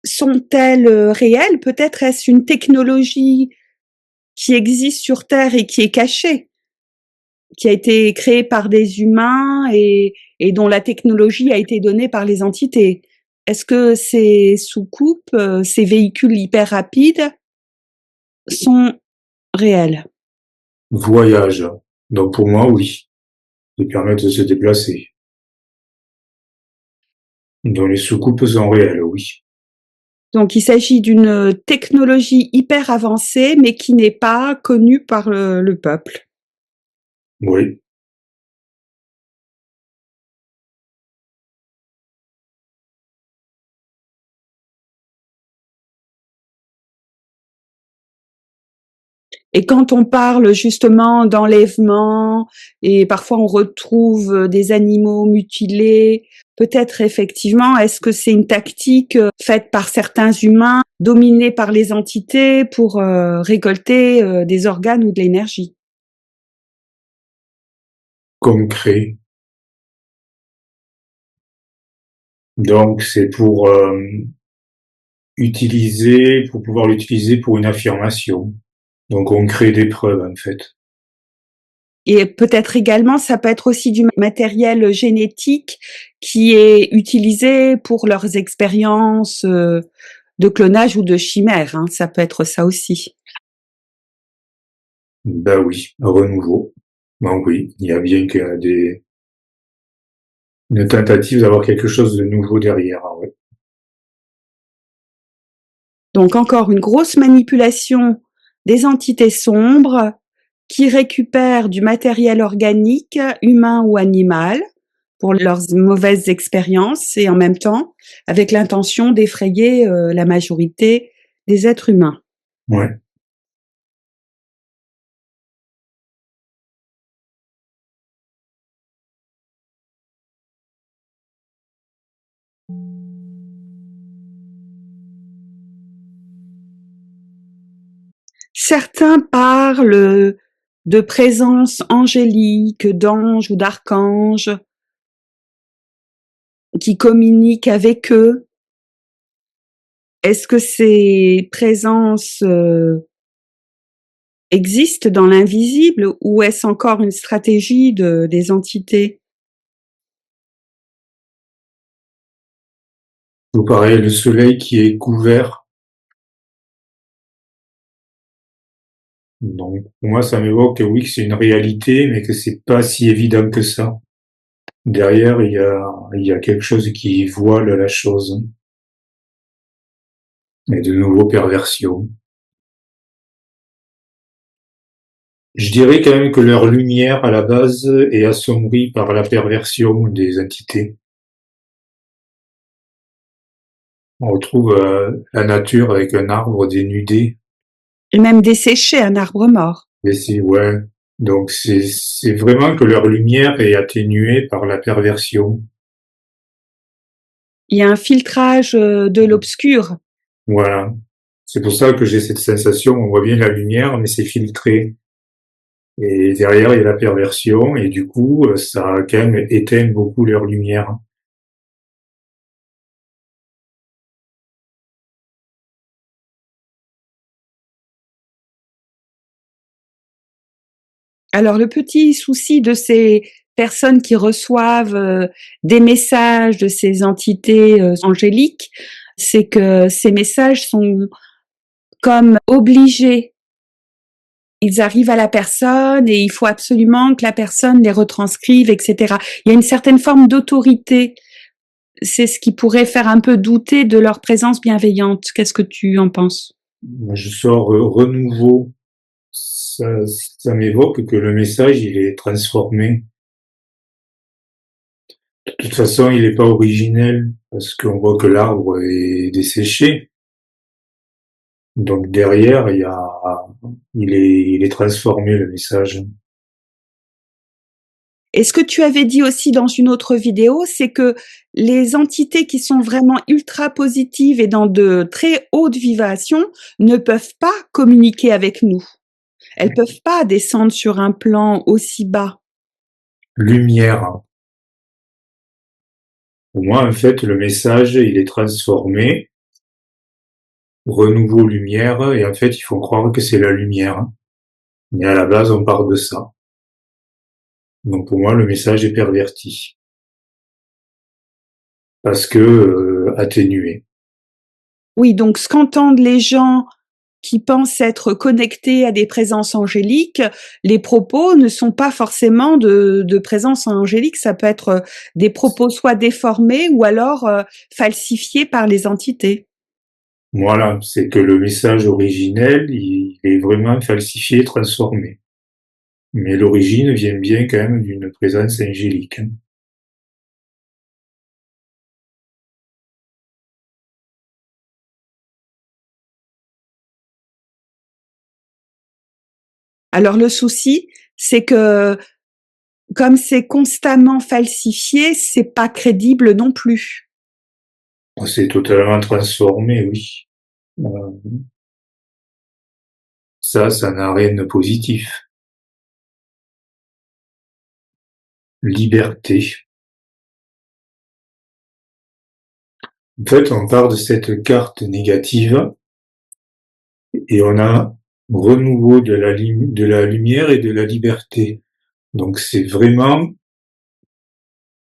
sont-elles réelles? Peut-être est-ce une technologie qui existe sur Terre et qui est cachée, qui a été créée par des humains et dont la technologie a été donnée par les entités. Est-ce que ces soucoupes, ces véhicules hyper rapides sont réels? Voyage. Donc pour moi, oui. Ils permettent de se déplacer. Donc les soucoupes sont réelles, oui. Donc il s'agit d'une technologie hyper avancée, mais qui n'est pas connue par le peuple. Oui. Et quand on parle justement d'enlèvement et parfois on retrouve des animaux mutilés, peut-être effectivement, est-ce que c'est une tactique faite par certains humains, dominés par les entités pour récolter des organes ou de l'énergie? Concret. Donc c'est pour pour pouvoir l'utiliser pour une affirmation. Donc on crée des preuves en fait. Et peut-être également, ça peut être aussi du matériel génétique qui est utilisé pour leurs expériences de clonage ou de chimère, hein. Ça peut être ça aussi. Ben oui, un renouveau. Donc oui, il y a bien une tentative d'avoir quelque chose de nouveau derrière. Ah ouais. Donc encore une grosse manipulation des entités sombres qui récupèrent du matériel organique, humain ou animal, pour leurs mauvaises expériences et en même temps avec l'intention d'effrayer la majorité des êtres humains. Ouais. Certains parlent de présence angélique, d'anges ou d'archanges qui communiquent avec eux. Est-ce que ces présences existent dans l'invisible ou est-ce encore une stratégie des entités? Tout pareil, le soleil qui est couvert. Donc pour moi ça m'évoque oui que c'est une réalité, mais que c'est pas si évident que ça. Derrière il y a quelque chose qui voile la chose. Et de nouveau perversion. Je dirais quand même que leur lumière à la base est assombrie par la perversion des entités. On retrouve la nature avec un arbre dénudé. Et même dessécher un arbre mort. Et c'est ouais. Donc c'est vraiment que leur lumière est atténuée par la perversion. Il y a un filtrage de l'obscur. Voilà. C'est pour ça que j'ai cette sensation, on voit bien la lumière, mais c'est filtré. Et derrière, il y a la perversion, et du coup, ça quand même éteint beaucoup leur lumière. Alors le petit souci de ces personnes qui reçoivent des messages de ces entités angéliques, c'est que ces messages sont comme obligés. Ils arrivent à la personne et il faut absolument que la personne les retranscrive, etc. Il y a une certaine forme d'autorité. C'est ce qui pourrait faire un peu douter de leur présence bienveillante. Qu'est-ce que tu en penses? Moi, je sors renouveau. Ça m'évoque que le message, il est transformé. De toute façon, il n'est pas originel, parce qu'on voit que l'arbre est desséché. Donc derrière, il est transformé, le message. Et ce que tu avais dit aussi dans une autre vidéo, c'est que les entités qui sont vraiment ultra positives et dans de très hautes vibrations ne peuvent pas communiquer avec nous. Elles peuvent pas descendre sur un plan aussi bas. Lumière. Pour moi, en fait, le message, il est transformé. Renouveau lumière, et en fait, ils font croire que c'est la lumière. Mais à la base, on parle de ça. Donc pour moi, le message est perverti. Parce que atténué. Oui, donc ce qu'entendent les gens qui pensent être connectés à des présences angéliques, les propos ne sont pas forcément de présences angéliques. Ça peut être des propos soit déformés ou alors falsifiés par les entités. Voilà, c'est que le message originel, il est vraiment falsifié, transformé. Mais l'origine vient bien quand même d'une présence angélique. Alors le souci, c'est que comme c'est constamment falsifié, c'est pas crédible non plus. C'est totalement transformé, oui. Ça n'a rien de positif. Liberté. En fait, on part de cette carte négative et on a renouveau de la lumière et de la liberté. Donc c'est vraiment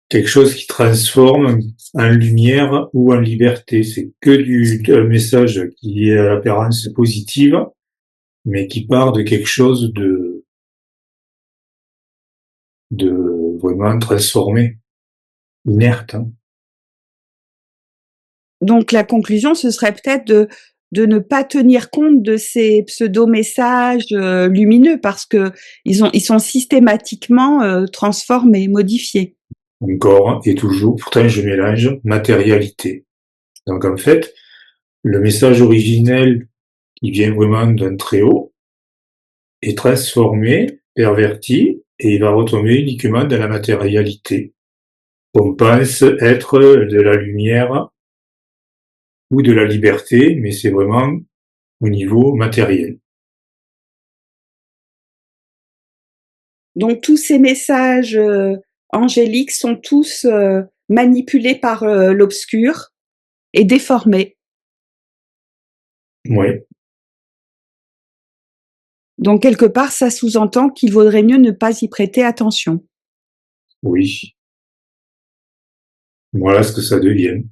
quelque chose qui transforme en lumière ou en liberté. C'est que un message qui est à l'apparence positive, mais qui part de quelque chose de vraiment transformé, inerte. Hein. Donc la conclusion, ce serait peut-être de ne pas tenir compte de ces pseudo-messages lumineux parce que ils sont systématiquement transformés, modifiés. Encore et toujours, pourtant je mélange matérialité. Donc en fait, le message originel qui vient vraiment d'un très haut est transformé, perverti, et il va retomber uniquement dans la matérialité. On pense être de la lumière ou de la liberté, mais c'est vraiment au niveau matériel. Donc tous ces messages angéliques sont tous manipulés par l'obscur et déformés. Oui. Donc quelque part, ça sous-entend qu'il vaudrait mieux ne pas y prêter attention. Oui. Voilà ce que ça devient.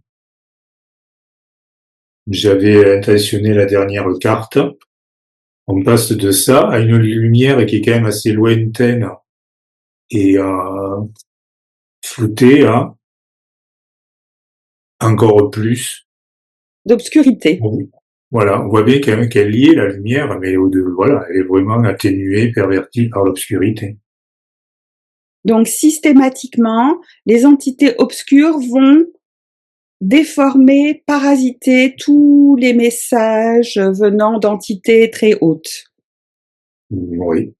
J'avais intentionné la dernière carte. On passe de ça à une lumière qui est quand même assez lointaine et floutée à encore plus. D'obscurité. Voilà, on voit bien quand même qu'elle y est, la lumière, mais voilà, elle est vraiment atténuée, pervertie par l'obscurité. Donc systématiquement, les entités obscures vont déformer, parasiter tous les messages venant d'entités très hautes. Oui.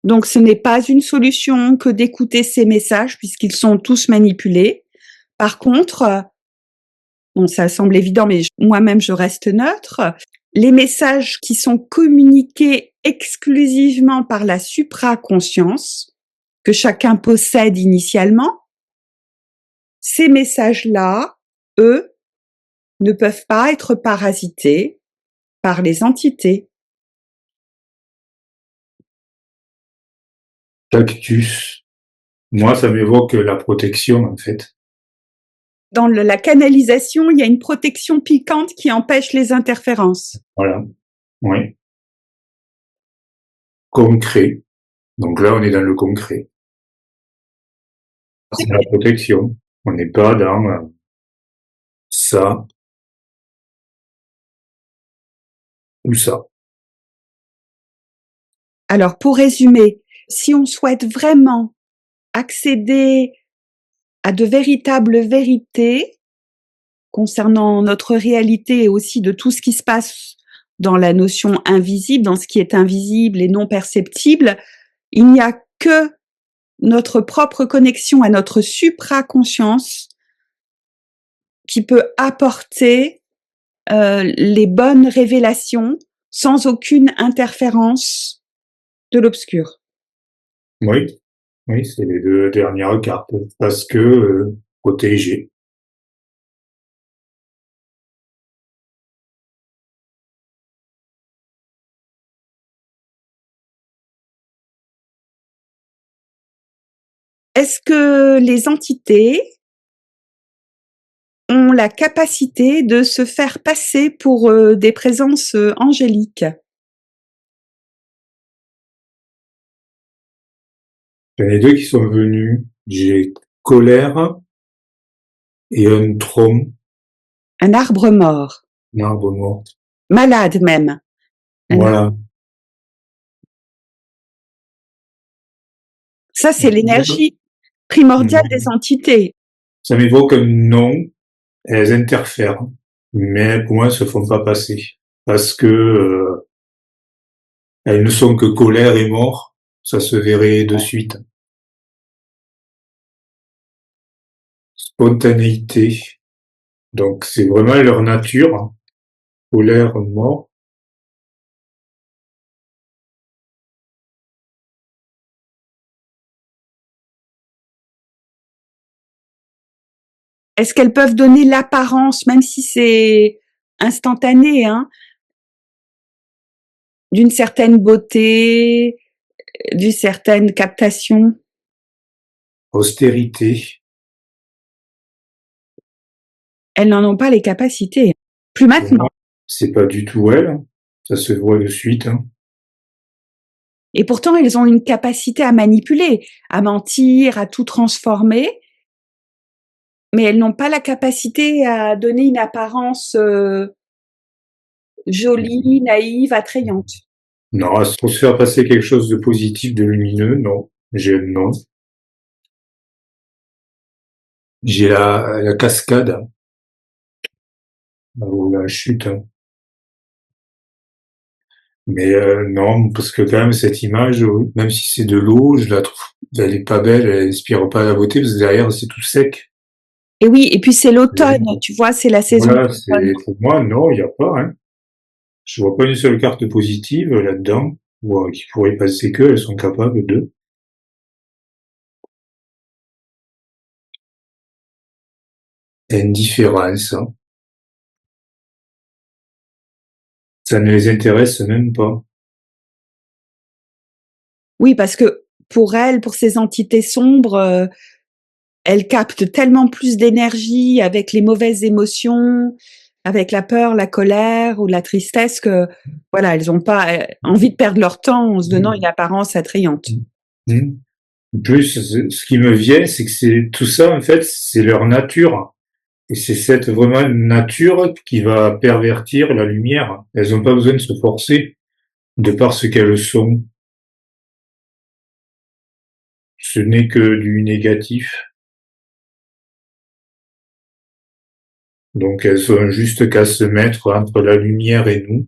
Donc ce n'est pas une solution que d'écouter ces messages puisqu'ils sont tous manipulés. Par contre, bon, ça semble évident, mais moi-même je reste neutre. Les messages qui sont communiqués exclusivement par la supraconscience, que chacun possède initialement, ces messages-là, eux, ne peuvent pas être parasités par les entités. Cactus. Moi, ça m'évoque la protection, en fait. Dans la canalisation, il y a une protection piquante qui empêche les interférences. Voilà. Oui. Concret. Donc là, on est dans le concret. C'est la protection. On n'est pas dans ça ou ça. Alors, pour résumer, si on souhaite vraiment accéder à de véritables vérités concernant notre réalité et aussi de tout ce qui se passe dans la notion invisible, dans ce qui est invisible et non perceptible, il n'y a que notre propre connexion à notre supraconscience qui peut apporter les bonnes révélations sans aucune interférence de l'obscur. Oui. Oui, c'est les deux dernières cartes. Parce que protégé. Est-ce que les entités ont la capacité de se faire passer pour des présences angéliques? J'en ai deux qui sont venus. J'ai colère et un tronc, Un arbre mort, un arbre mort. malade même. Voilà. Ça, c'est l'énergie primordiale des entités. Ça m'évoque un nom, elles interfèrent, mais pour moi, elles se font pas passer. Parce que elles ne sont que colère et mort, ça se verrait de suite. Spontanéité, donc c'est vraiment leur nature, colère, mort. Est-ce qu'elles peuvent donner l'apparence, même si c'est instantané, hein, d'une certaine beauté, d'une certaine captation? Austérité, Elles n'en ont pas les capacités. Plus pour maintenant. moi, c'est pas du tout elle, ça se voit de suite. Et pourtant, elles ont une capacité à manipuler, à mentir, à tout transformer, mais elles n'ont pas la capacité à donner une apparence jolie, naïve, attrayante. Non, pour se faire passer quelque chose de positif, de lumineux, non. Non. J'ai la cascade, ou la chute. Mais non, parce que quand même, cette image, même si c'est de l'eau, je la trouve, elle est pas belle, elle inspire pas la beauté, parce que derrière, c'est tout sec. Et oui, et puis c'est l'automne, tu vois, c'est la saison Voilà, d'automne. pour moi, non, il n'y a pas, hein. Je vois pas une seule carte positive là-dedans, ou qui pourrait passer que, elles sont capables de. Indifférence, hein. Ça ne les intéresse même pas. Oui, parce que pour elles, pour ces entités sombres, elles captent tellement plus d'énergie avec les mauvaises émotions, avec la peur, la colère ou la tristesse que, voilà, elles ont pas envie de perdre leur temps en se donnant une apparence attrayante. Mmh. En plus, ce qui me vient, c'est que c'est tout ça, en fait, c'est leur nature. Et c'est cette vraiment nature qui va pervertir la lumière. Elles n'ont pas besoin de se forcer de par ce qu'elles sont. Ce n'est que du négatif. Donc elles ont juste qu'à se mettre entre la lumière et nous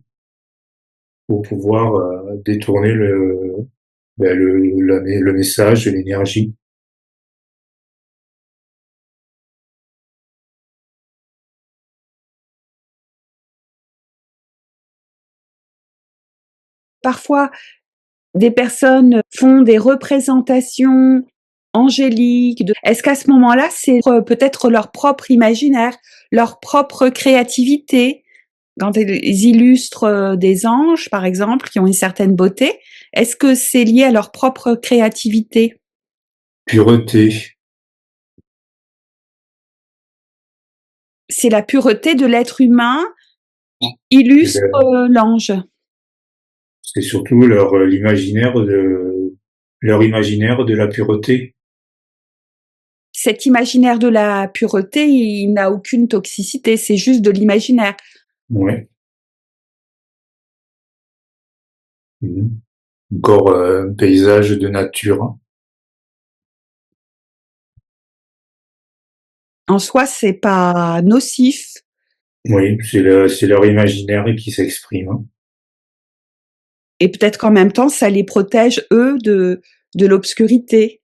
pour pouvoir détourner le message, l'énergie. Parfois, des personnes font des représentations angéliques. Est-ce qu'à ce moment-là, c'est peut-être leur propre imaginaire, leur propre créativité? Quand ils illustrent des anges, par exemple, qui ont une certaine beauté, est-ce que c'est lié à leur propre créativité? Pureté. C'est la pureté de l'être humain qui illustre l'ange. C'est surtout leur imaginaire de la pureté. Cet imaginaire de la pureté, il n'a aucune toxicité, c'est juste de l'imaginaire. Ouais. Encore un paysage de nature. En soi, c'est pas nocif. Oui, c'est leur imaginaire qui s'exprime. Et peut-être qu'en même temps, ça les protège, eux, de l'obscurité.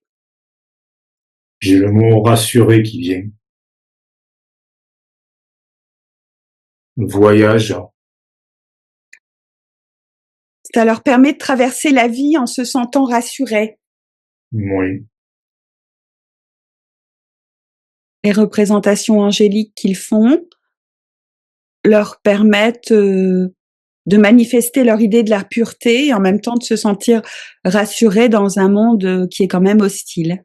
J'ai le mot rassuré qui vient. Voyage. Ça leur permet de traverser la vie en se sentant rassurés. Oui. Les représentations angéliques qu'ils font leur permettent de manifester leur idée de la pureté et en même temps de se sentir rassurés dans un monde qui est quand même hostile.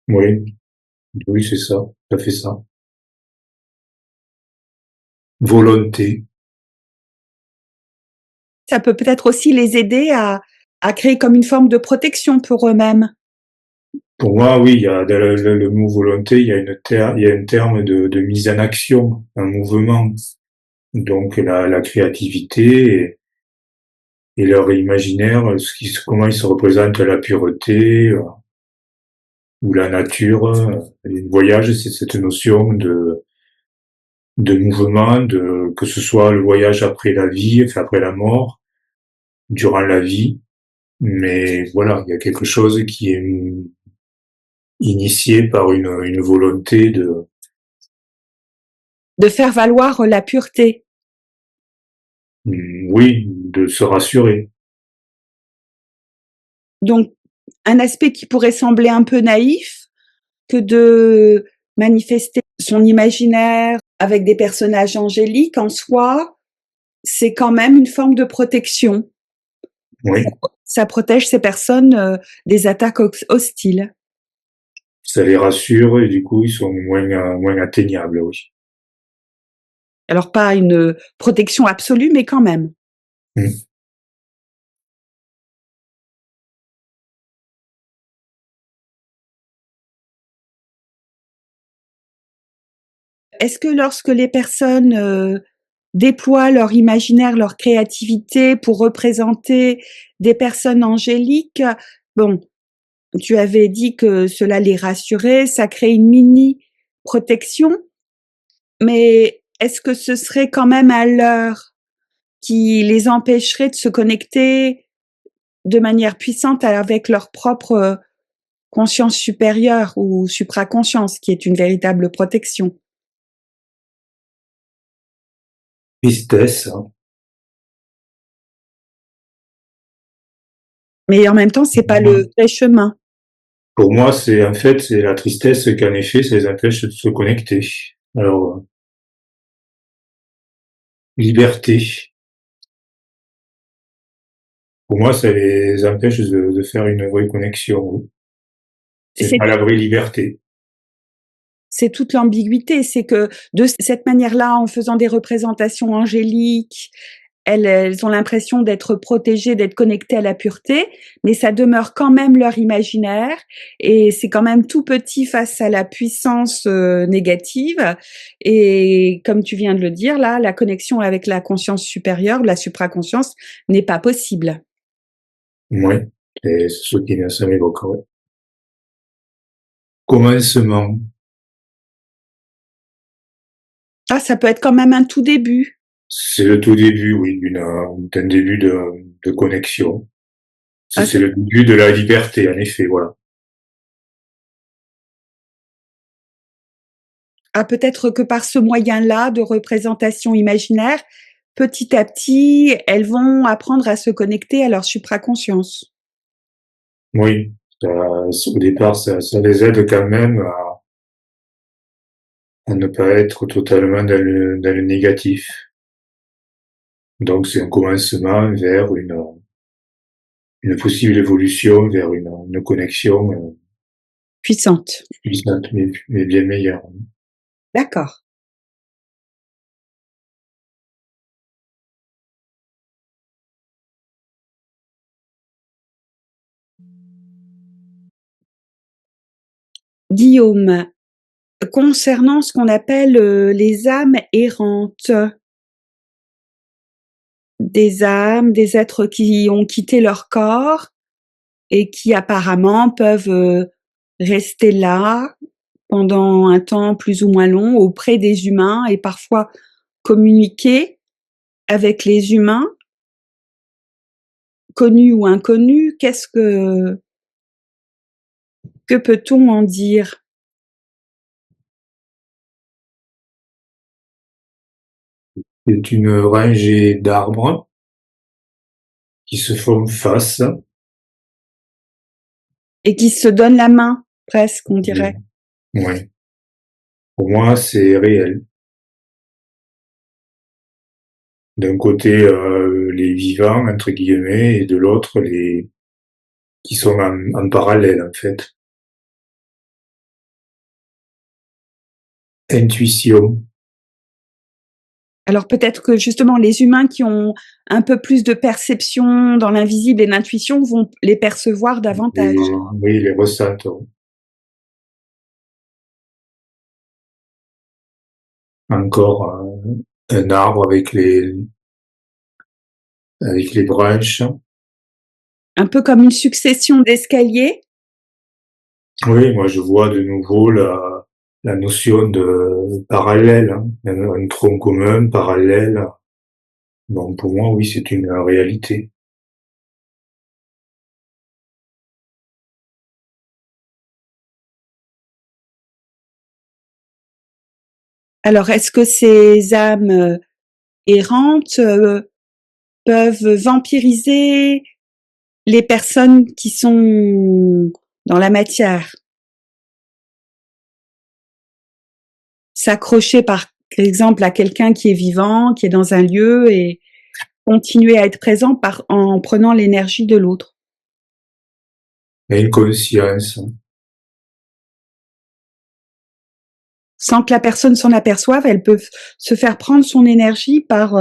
Oui. Oui, c'est ça. Ça fait ça. Volonté. Ça peut peut-être aussi les aider à créer comme une forme de protection pour eux-mêmes. Pour moi, oui, il y a dans le mot volonté, il y a un terme de mise en action, un mouvement. Donc la créativité et leur imaginaire, comment ils se représentent la pureté, ou la nature. Le voyage, c'est cette notion de mouvement, que ce soit le voyage après la vie, enfin après la mort, durant la vie. Mais voilà, il y a quelque chose qui est initié par une volonté De faire valoir la pureté. oui, de se rassurer. Donc, un aspect qui pourrait sembler un peu naïf que de manifester son imaginaire avec des personnages angéliques, en soi, c'est quand même une forme de protection. Oui, Ça protège ces personnes des attaques hostiles. ça les rassure et du coup, ils sont moins atteignables, oui. Alors pas une protection absolue, mais quand même. Mm. Est-ce que lorsque les personnes déploient leur imaginaire, leur créativité pour représenter des personnes angéliques, bon, tu avais dit que cela les rassurait, ça crée une mini protection, mais est-ce que ce serait quand même à l'heure qui les empêcherait de se connecter de manière puissante avec leur propre conscience supérieure ou supraconscience, qui est une véritable protection? Tristesse, hein. Mais en même temps, c'est pas le vrai chemin. Pour moi, en fait, c'est la tristesse qu'en effet, ça les empêche de se connecter. Alors, liberté. Pour moi, ça les empêche de faire une vraie connexion, oui. C'est C'est pas la vraie liberté. c'est toute l'ambiguïté, c'est que de cette manière-là, en faisant des représentations angéliques, elles ont l'impression d'être protégées, d'être connectées à la pureté, mais ça demeure quand même leur imaginaire et c'est quand même tout petit face à la puissance négative. Et comme tu viens de le dire, là, la connexion avec la conscience supérieure, la supraconscience, n'est pas possible. Oui, c'est ce qui ça m'évoque, ouais. Commencement. Ah, ça peut être quand même un tout début. C'est le tout début, oui, d'un début de connexion. Ah, C'est le début de la liberté, en effet, voilà. Ah, peut-être que par ce moyen-là de représentation imaginaire, petit à petit, elles vont apprendre à se connecter à leur supraconscience. Oui, au départ, ça les aide quand même à ne pas être totalement dans le négatif. Donc, c'est un commencement vers une possible évolution vers une connexion Puissante. puissante, mais bien meilleure. D'accord. Guillaume, concernant ce qu'on appelle les âmes errantes, des âmes, des êtres qui ont quitté leur corps et qui apparemment peuvent rester là pendant un temps plus ou moins long auprès des humains et parfois communiquer avec les humains, connus ou inconnus. Que peut-on en dire? C'est une rangée d'arbres qui se font face. Et qui se donnent la main, presque, on dirait. Ouais. Pour moi, c'est réel. D'un côté, les vivants, entre guillemets, et de l'autre, les qui sont en parallèle, en fait. Intuition. Alors peut-être que justement les humains qui ont un peu plus de perception dans l'invisible et l'intuition vont les percevoir davantage. Oui, les ressentent. Encore un arbre avec les branches. Un peu comme une succession d'escaliers. Oui, moi je vois de nouveau la notion de parallèle, hein, un tronc commun, parallèle. Bon, pour moi, oui, c'est une réalité. Alors, est-ce que ces âmes errantes peuvent vampiriser les personnes qui sont dans la matière? S'accrocher par exemple à quelqu'un qui est vivant, qui est dans un lieu et continuer à être présent en prenant l'énergie de l'autre. Il y a une conscience. Sans que la personne s'en aperçoive, elle peut se faire prendre son énergie par...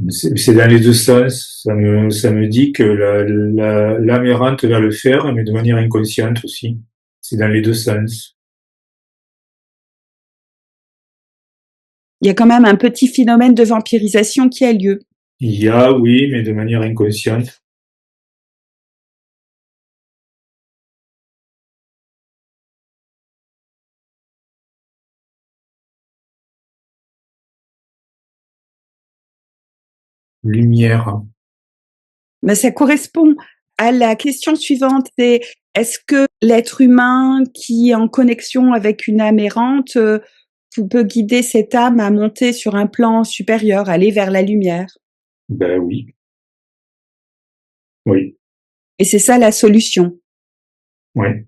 C'est dans les deux sens. Ça me dit que l'âme errante va le faire, mais de manière inconsciente aussi. C'est dans les deux sens. Il y a quand même un petit phénomène de vampirisation qui a lieu. Il y a, oui, mais de manière inconsciente. Lumière. Mais ça correspond à la question suivante, c'est est-ce que l'être humain qui est en connexion avec une âme errante peut guider cette âme à monter sur un plan supérieur, aller vers la lumière? Ben oui. Oui. Et c'est ça la solution. Ouais.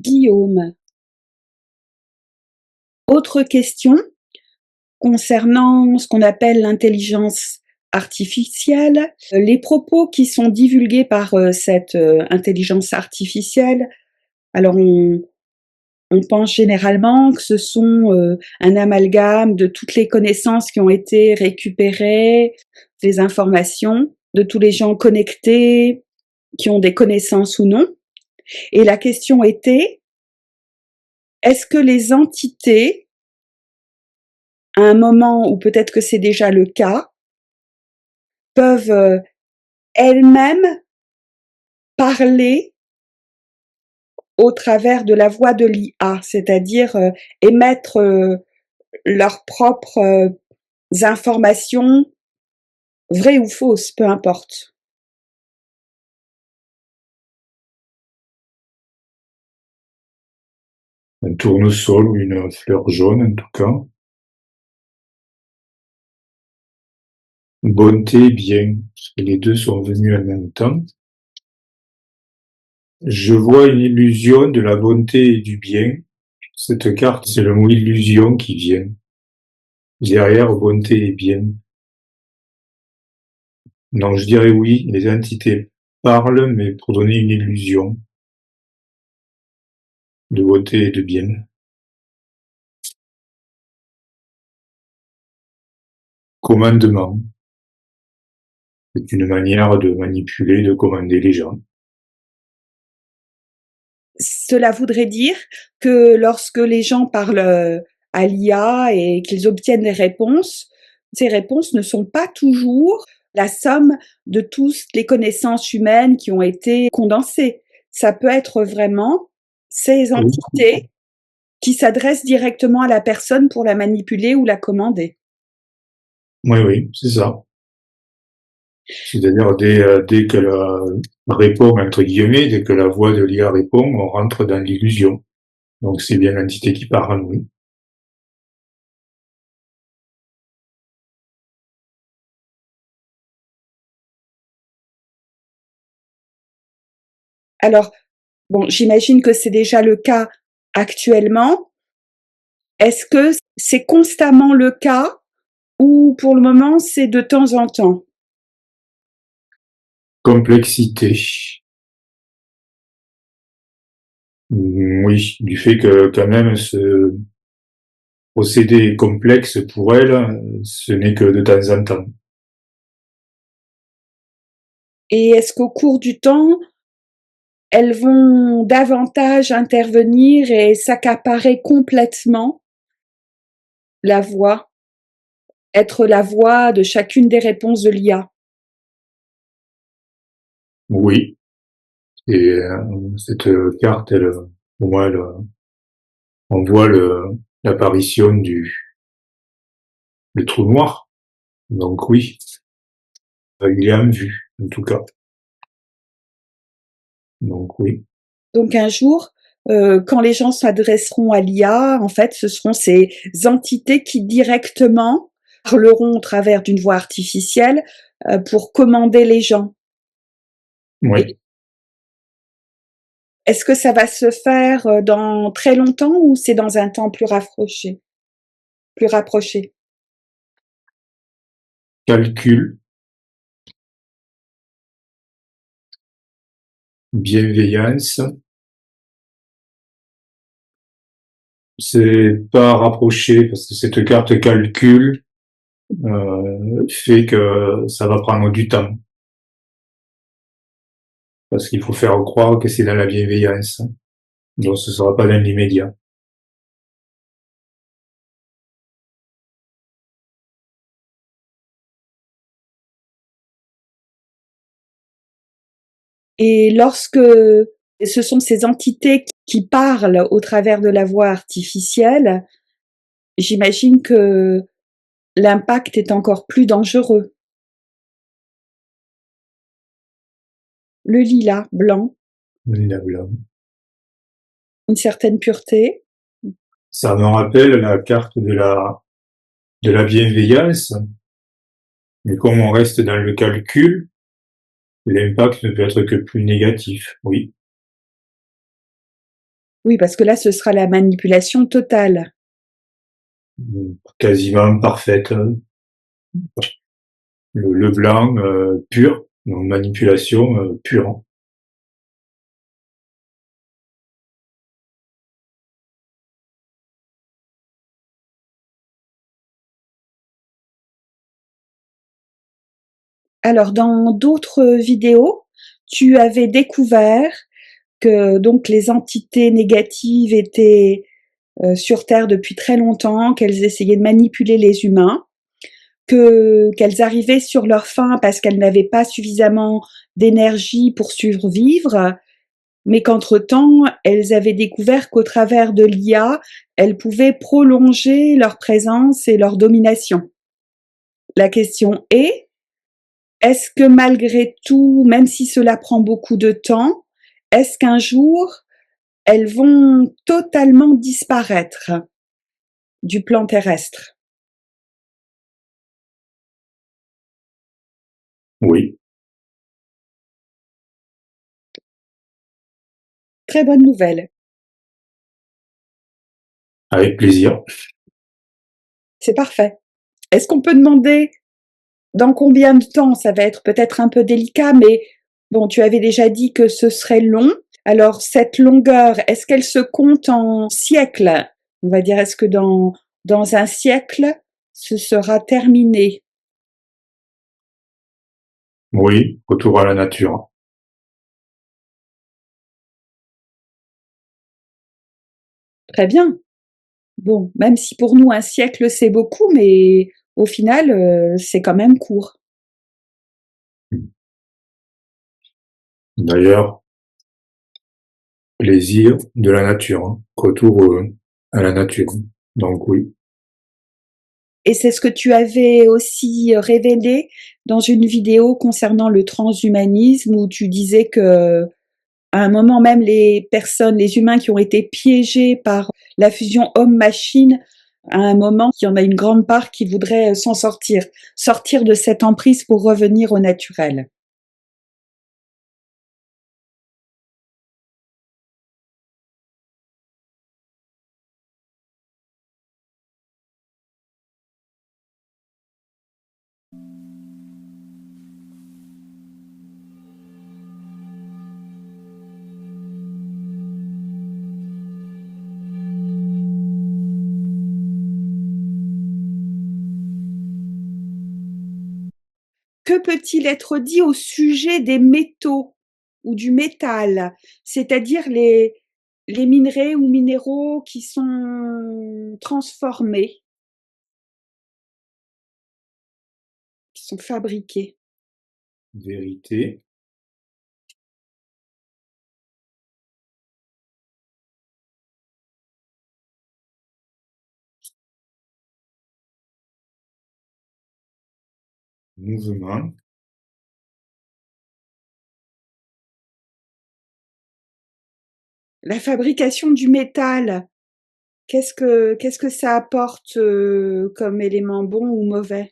Guillaume. Autre question concernant ce qu'on appelle l'intelligence artificielle. Les propos qui sont divulgués par cette intelligence artificielle, alors on pense généralement que ce sont un amalgame de toutes les connaissances qui ont été récupérées, des informations de tous les gens connectés, qui ont des connaissances ou non. Et la question était, est-ce que les entités, à un moment où peut-être que c'est déjà le cas, peuvent elles-mêmes parler au travers de la voix de l'IA, c'est-à-dire émettre leurs propres informations, vraies ou fausses, peu importe. Un tournesol ou une fleur jaune, en tout cas. Bonté, bien, parce que les deux sont venus en même temps. Je vois une illusion de la bonté et du bien. Cette carte, c'est le mot illusion qui vient. Derrière, bonté et bien. Donc, je dirais oui, les entités parlent, mais pour donner une illusion de beauté et de bien. Commandement. C'est une manière de manipuler, de commander les gens. Cela voudrait dire que lorsque les gens parlent à l'IA et qu'ils obtiennent des réponses, ces réponses ne sont pas toujours la somme de toutes les connaissances humaines qui ont été condensées. Ça peut être vraiment ces entités qui s'adressent directement à la personne pour la manipuler ou la commander. Oui, oui, c'est ça. C'est-à-dire, dès qu'elle répond, entre guillemets, dès que la voix de l'IA répond, on rentre dans l'illusion. Donc c'est bien l'entité qui parle, oui. Alors, bon, j'imagine que c'est déjà le cas actuellement. Est-ce que c'est constamment le cas ou pour le moment c'est de temps en temps? Complexité. Oui, du fait que quand même ce procédé est complexe pour elle, ce n'est que de temps en temps. Et est-ce qu'au cours du temps, elles vont davantage intervenir et s'accaparer complètement la voix, être la voix de chacune des réponses de l'IA? Oui, et cette carte, elle, pour moi, elle, on voit l'apparition le trou noir. Donc oui, il est en vue, en tout cas. Donc oui. Donc un jour, quand les gens s'adresseront à l'IA, en fait, ce seront ces entités qui directement parleront au travers d'une voix artificielle pour commander les gens. Oui. Est-ce que ça va se faire dans très longtemps ou c'est dans un temps plus rapproché? Plus rapproché. Calcul, bienveillance, c'est pas rapproché parce que cette carte calcul fait que ça va prendre du temps. Parce qu'il faut faire croire que c'est dans la bienveillance. Donc ce sera pas dans l'immédiat. Et lorsque ce sont ces entités qui parlent au travers de la voix artificielle, j'imagine que l'impact est encore plus dangereux. Le lilas blanc, une certaine pureté. Ça me rappelle la carte de la bienveillance, mais comme on reste dans le calcul, l'impact ne peut être que plus négatif, oui. Oui, parce que là, ce sera la manipulation totale. Quasiment parfaite. Le blanc pur, donc manipulation pure. Alors, dans d'autres vidéos, tu avais découvert que donc les entités négatives étaient sur Terre depuis très longtemps, qu'elles essayaient de manipuler les humains, qu'elles arrivaient sur leur fin parce qu'elles n'avaient pas suffisamment d'énergie pour survivre, mais qu'entre-temps, elles avaient découvert qu'au travers de l'IA, elles pouvaient prolonger leur présence et leur domination. La question est-ce que malgré tout, même si cela prend beaucoup de temps, est-ce qu'un jour, elles vont totalement disparaître du plan terrestre? Oui, Très bonne nouvelle. avec plaisir. C'est parfait. Est-ce qu'on peut demander dans combien de temps? Ça va être peut-être un peu délicat, mais bon, tu avais déjà dit que ce serait long. Alors, cette longueur, est-ce qu'elle se compte en siècles? On va dire, est-ce que dans un siècle, ce sera terminé? Oui, retour à la nature. Très bien. Bon, même si pour nous un siècle c'est beaucoup, mais au final, c'est quand même court. D'ailleurs, plaisir de la nature, hein. Retour à la nature. Donc oui. Et c'est ce que tu avais aussi révélé dans une vidéo concernant le transhumanisme où tu disais que À un moment même, les humains qui ont été piégés par la fusion homme-machine, à un moment, il y en a une grande part qui voudrait s'en sortir, sortir de cette emprise pour revenir au naturel. Que peut-il être dit au sujet des métaux ou du métal, c'est-à-dire les minerais ou minéraux qui sont transformés, qui sont fabriqués? Vérité, mouvement, La fabrication du métal, qu'est-ce que ça apporte comme élément bon ou mauvais?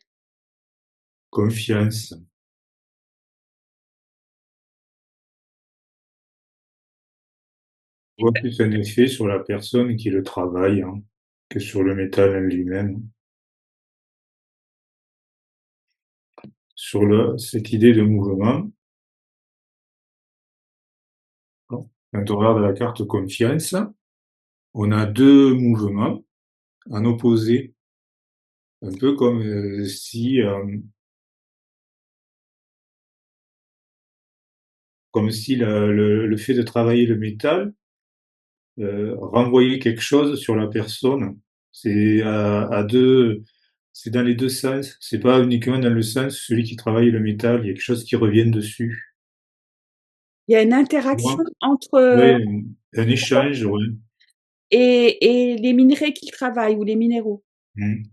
confiance, voit plus un effet sur la personne qui le travaille hein, que sur le métal en lui-même. Sur cette idée de mouvement, quand on regarde la carte confiance, on a deux mouvements en opposé, un peu comme si le fait de travailler le métal renvoyer quelque chose sur la personne. C'est c'est dans les deux sens. C'est pas uniquement dans le sens celui qui travaille le métal. Il y a quelque chose qui revient dessus. Il y a une Moi, interaction entre ouais, un échange, ouais. et les minerais qu'ils travaillent ou les minéraux. Mm.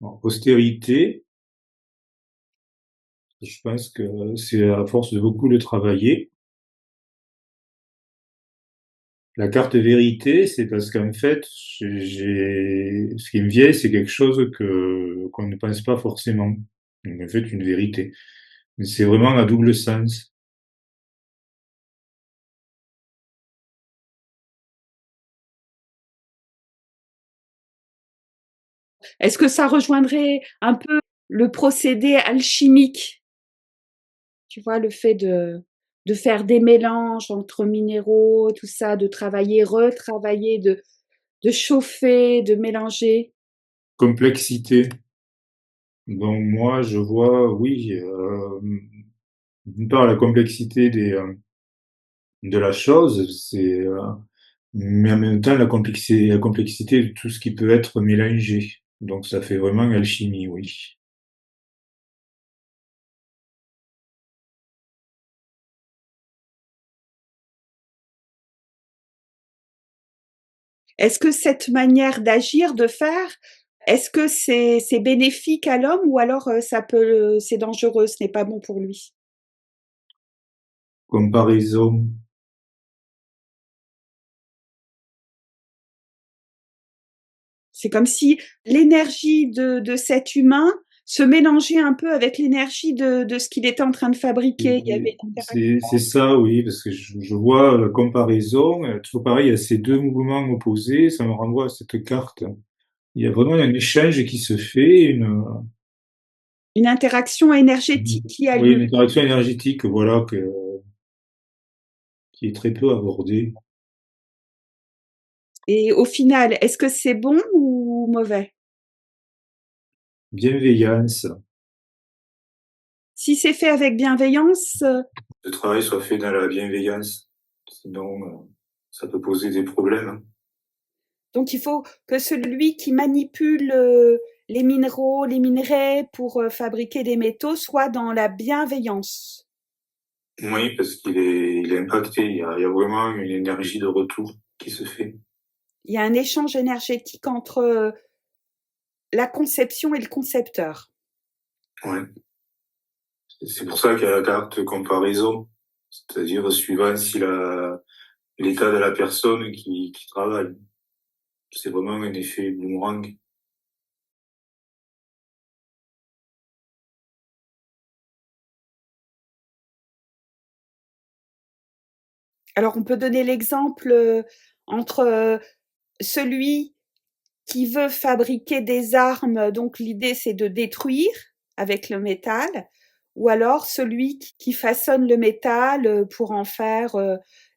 Bon, austérité, je pense que c'est à force de beaucoup le travailler. La carte vérité, c'est parce qu'en fait, ce qui me vient, c'est quelque chose qu'on ne pense pas forcément. Donc, en fait, une vérité. Mais c'est vraiment à double sens. Est-ce que ça rejoindrait un peu le procédé alchimique? Tu vois, le fait de faire des mélanges entre minéraux, tout ça, de travailler, retravailler, de chauffer, de mélanger. Complexité. Donc moi, je vois, oui, d'une part la complexité de la chose, mais en même temps la complexité de tout ce qui peut être mélangé. Donc ça fait vraiment alchimie, oui. Est-ce que cette manière d'agir, de faire, est-ce que c'est bénéfique à l'homme ou alors c'est dangereux, ce n'est pas bon pour lui? Comparaison, C'est comme si l'énergie de cet humain se mélangeait un peu avec l'énergie de ce qu'il était en train de fabriquer. Il y avait une interaction. c'est ça, oui, parce que je vois la comparaison, toujours pareil, il y a ces deux mouvements opposés, ça me renvoie à cette carte. Il y a vraiment un échange qui se fait, Une interaction énergétique qui a oui, lieu. une interaction énergétique, voilà, qui est très peu abordée. Et au final, est-ce que c'est bon ou mauvais? Bienveillance. Si c'est fait avec bienveillance, Le travail soit fait dans la bienveillance. Sinon, ça peut poser des problèmes. donc il faut que celui qui manipule les minéraux, les minerais pour fabriquer des métaux soit dans la bienveillance. Oui, parce il est impacté. Il y a vraiment une énergie de retour qui se fait. Il y a un échange énergétique entre la conception et le concepteur. Ouais. C'est pour ça qu'il y a la carte comparaison. C'est-à-dire suivant si l'état de la personne qui travaille. C'est vraiment un effet boomerang. Alors on peut donner l'exemple entre celui qui veut fabriquer des armes, donc l'idée c'est de détruire avec le métal, ou alors celui qui façonne le métal pour en faire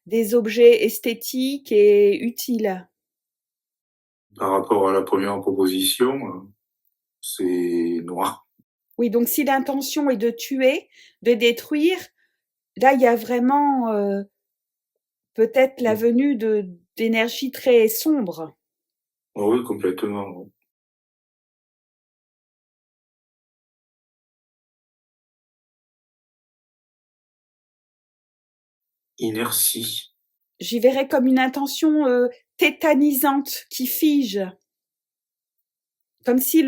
des objets esthétiques et utiles. Par rapport à la première proposition, c'est noir. Oui, donc si l'intention est de tuer, de détruire, là il y a vraiment peut-être la venue d'énergie très sombre. Oh oui, complètement. Inertie. J'y verrais comme une intention tétanisante qui fige, comme si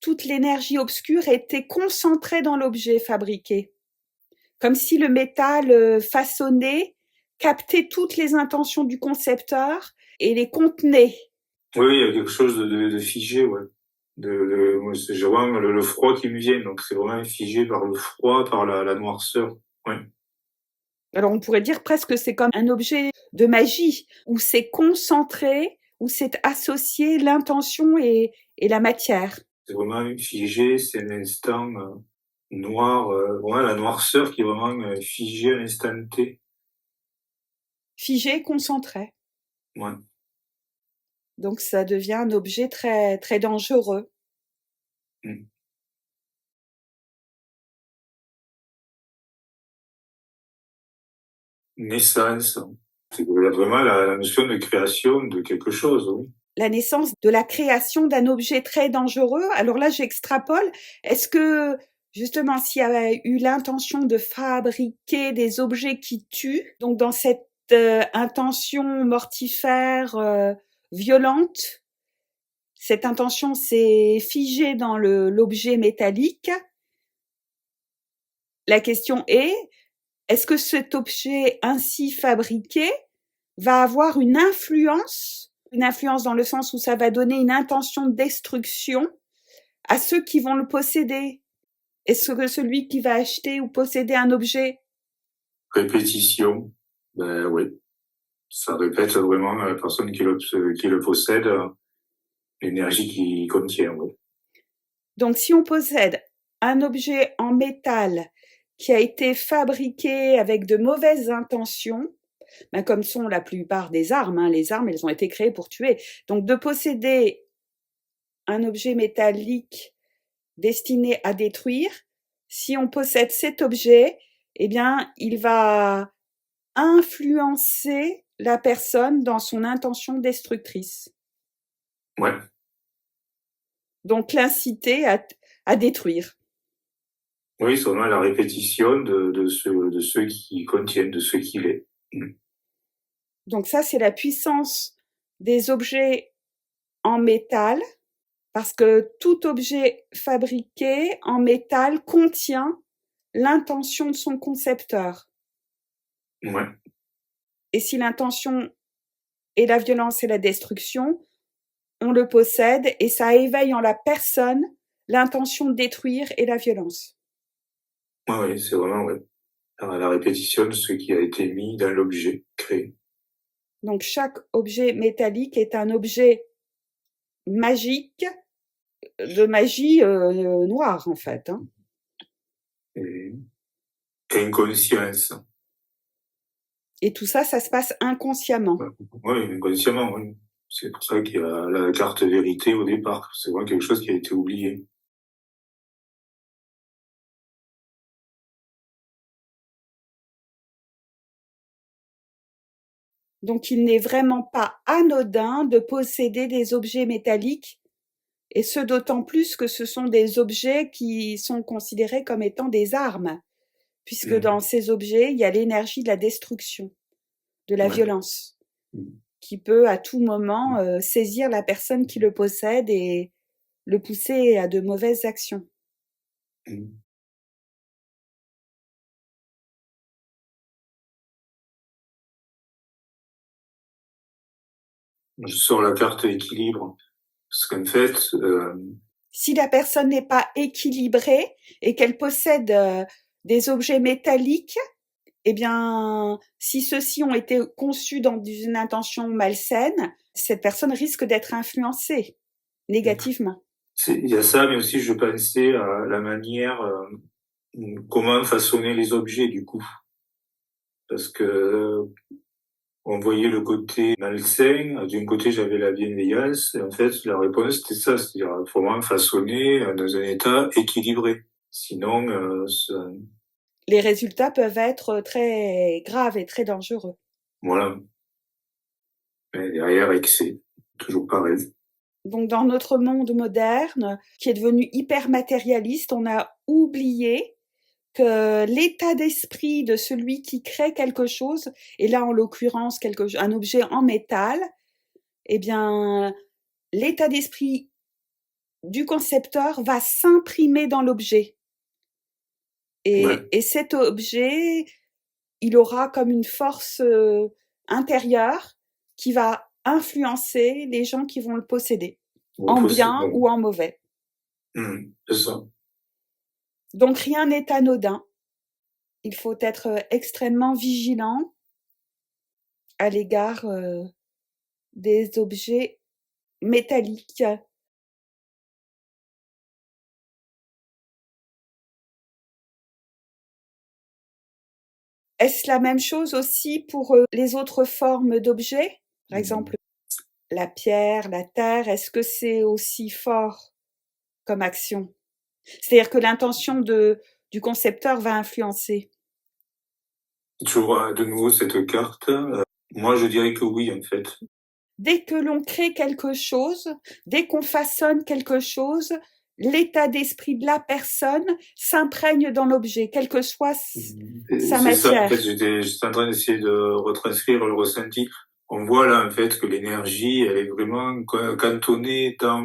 toute l'énergie obscure était concentrée dans l'objet fabriqué, comme si le métal façonné captait toutes les intentions du concepteur et les contenait. Oui, il y a quelque chose de figé, ouais. Moi, c'est vraiment le froid qui me vient, donc c'est vraiment figé par le froid, par la noirceur. Ouais. Alors on pourrait dire presque que c'est comme un objet de magie, où c'est concentré, où c'est associé l'intention et la matière. C'est vraiment figé, c'est un instant noir, ouais, la noirceur qui est vraiment figée à l'instant T. Figé, concentré. Ouais. Donc ça devient un objet très, très dangereux. Mm. Naissance. C'est vraiment la notion de création de quelque chose, oui. La naissance de la création d'un objet très dangereux. Alors là, j'extrapole. Est-ce que, justement, s'il y avait eu l'intention de fabriquer des objets qui tuent, donc dans cette intention mortifère, violente, cette intention s'est figée dans l'objet métallique. La question est-ce que cet objet ainsi fabriqué va avoir une influence dans le sens où ça va donner une intention de destruction à ceux qui vont le posséder? Est-ce que celui qui va acheter ou posséder un objet? Répétition. Ben oui. Ça répète vraiment la personne qui le possède, l'énergie qu'il contient, oui. Donc si on possède un objet en métal qui a été fabriqué avec de mauvaises intentions, ben comme sont la plupart des armes, hein, les armes elles ont été créées pour tuer. Donc de posséder un objet métallique destiné à détruire, si on possède cet objet, eh bien, il va influencer la personne dans son intention destructrice. Ouais. Donc l'inciter à détruire. Oui, c'est vraiment la répétition de ce qui contiennent, de ce qu'il est. Mm. Donc ça, c'est la puissance des objets en métal, parce que tout objet fabriqué en métal contient l'intention de son concepteur. Ouais. Et si l'intention est la violence et la destruction, on le possède et ça éveille en la personne l'intention de détruire et la violence. Ouais, oui, c'est vraiment ouais, la répétition de ce qui a été mis dans l'objet créé. Donc chaque objet métallique est un objet magique, de magie noire en fait. Hein. Et inconscience. Et tout ça, ça se passe inconsciemment. Oui, inconsciemment, oui. C'est pour ça qu'il y a la carte vérité au départ. C'est vraiment quelque chose qui a été oublié. Donc il n'est vraiment pas anodin de posséder des objets métalliques, et ce d'autant plus que ce sont des objets qui sont considérés comme étant des armes, puisque dans ces objets, il y a l'énergie de la destruction, de la violence, qui peut à tout moment saisir la personne qui le possède et le pousser à de mauvaises actions. Je sors la carte équilibre. Parce qu'en fait, Si la personne n'est pas équilibrée et qu'elle possède des objets métalliques, eh bien, si ceux-ci ont été conçus dans une intention malsaine, cette personne risque d'être influencée négativement. il y a ça, mais aussi je pensais à la manière, comment façonner les objets du coup. Parce que on voyait le côté malsain, d'un côté j'avais la bienveillance, et en fait la réponse c'était ça, c'est-à-dire il faut vraiment façonner dans un état équilibré. Sinon, Les résultats peuvent être très graves et très dangereux. voilà. Mais derrière, excès, toujours pareil. Donc dans notre monde moderne, qui est devenu hyper matérialiste, on a oublié que l'état d'esprit de celui qui crée quelque chose, et là en l'occurrence un objet en métal, eh bien l'état d'esprit du concepteur va s'imprimer dans l'objet. Et cet objet, il aura comme une force intérieure qui va influencer les gens qui vont le posséder, en bien ou en mauvais. C'est ça. Donc rien n'est anodin. Il faut être extrêmement vigilant à l'égard des objets métalliques. Est-ce la même chose aussi pour les autres formes d'objets? Par exemple, la pierre, la terre, est-ce que c'est aussi fort comme action? C'est-à-dire que l'intention du concepteur va influencer. Toujours de nouveau cette carte. Moi, je dirais que oui, en fait. Dès que l'on crée quelque chose, dès qu'on façonne quelque chose, l'état d'esprit de la personne s'imprègne dans l'objet, quelle que soit sa matière. Ça, en fait, j'étais en train d'essayer de retranscrire le ressenti. On voit là, en fait, que l'énergie, elle est vraiment cantonnée dans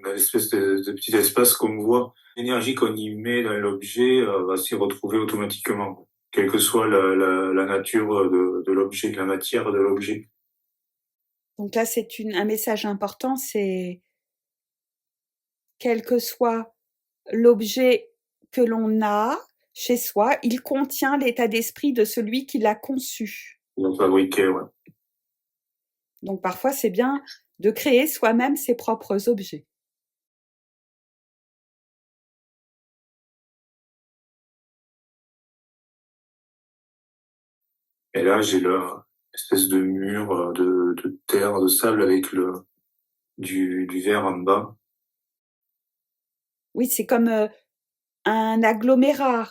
l'espèce de petit espace qu'on voit. L'énergie qu'on y met dans l'objet va s'y retrouver automatiquement, quelle que soit la nature de l'objet, de la matière de l'objet. Donc là, c'est un message important, c'est quel que soit l'objet que l'on a chez soi, il contient l'état d'esprit de celui qui l'a conçu. Donc fabriqué, ouais. Donc parfois, c'est bien de créer soi-même ses propres objets. Et là, j'ai l'espèce de mur de terre, de sable avec du verre en bas. Oui, c'est comme un agglomérat,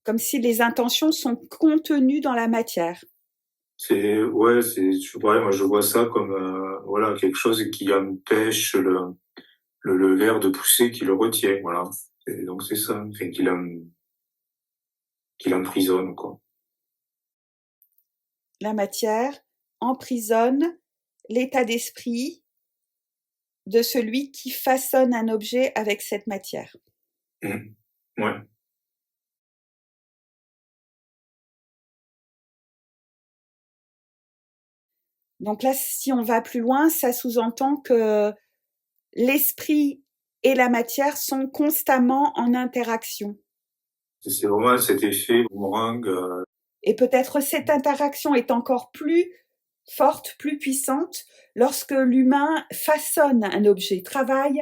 comme si les intentions sont contenues dans la matière. Moi je vois ça comme voilà quelque chose qui empêche le verre de pousser, qui le retient, voilà. Et donc c'est ça, enfin, qu'il emprisonne, quoi. La matière emprisonne l'état d'esprit de celui qui façonne un objet avec cette matière. Ouais. Donc là, si on va plus loin, ça sous-entend que l'esprit et la matière sont constamment en interaction. C'est vraiment cet effet boomerang. Et peut-être cette interaction est encore plus forte, plus puissante, lorsque l'humain façonne un objet, travaille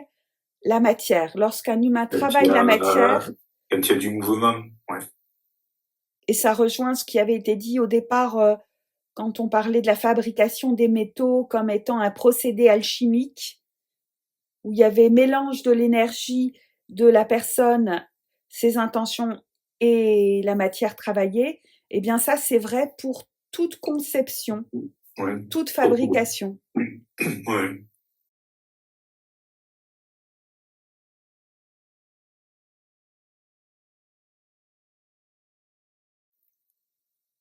la matière. Lorsqu'un humain travaille la matière... Quand il y a du mouvement, ouais. Et ça rejoint ce qui avait été dit au départ quand on parlait de la fabrication des métaux comme étant un procédé alchimique, où il y avait mélange de l'énergie de la personne, ses intentions et la matière travaillée. Eh bien ça, c'est vrai pour toute conception, Ouais. toute fabrication. Ouais.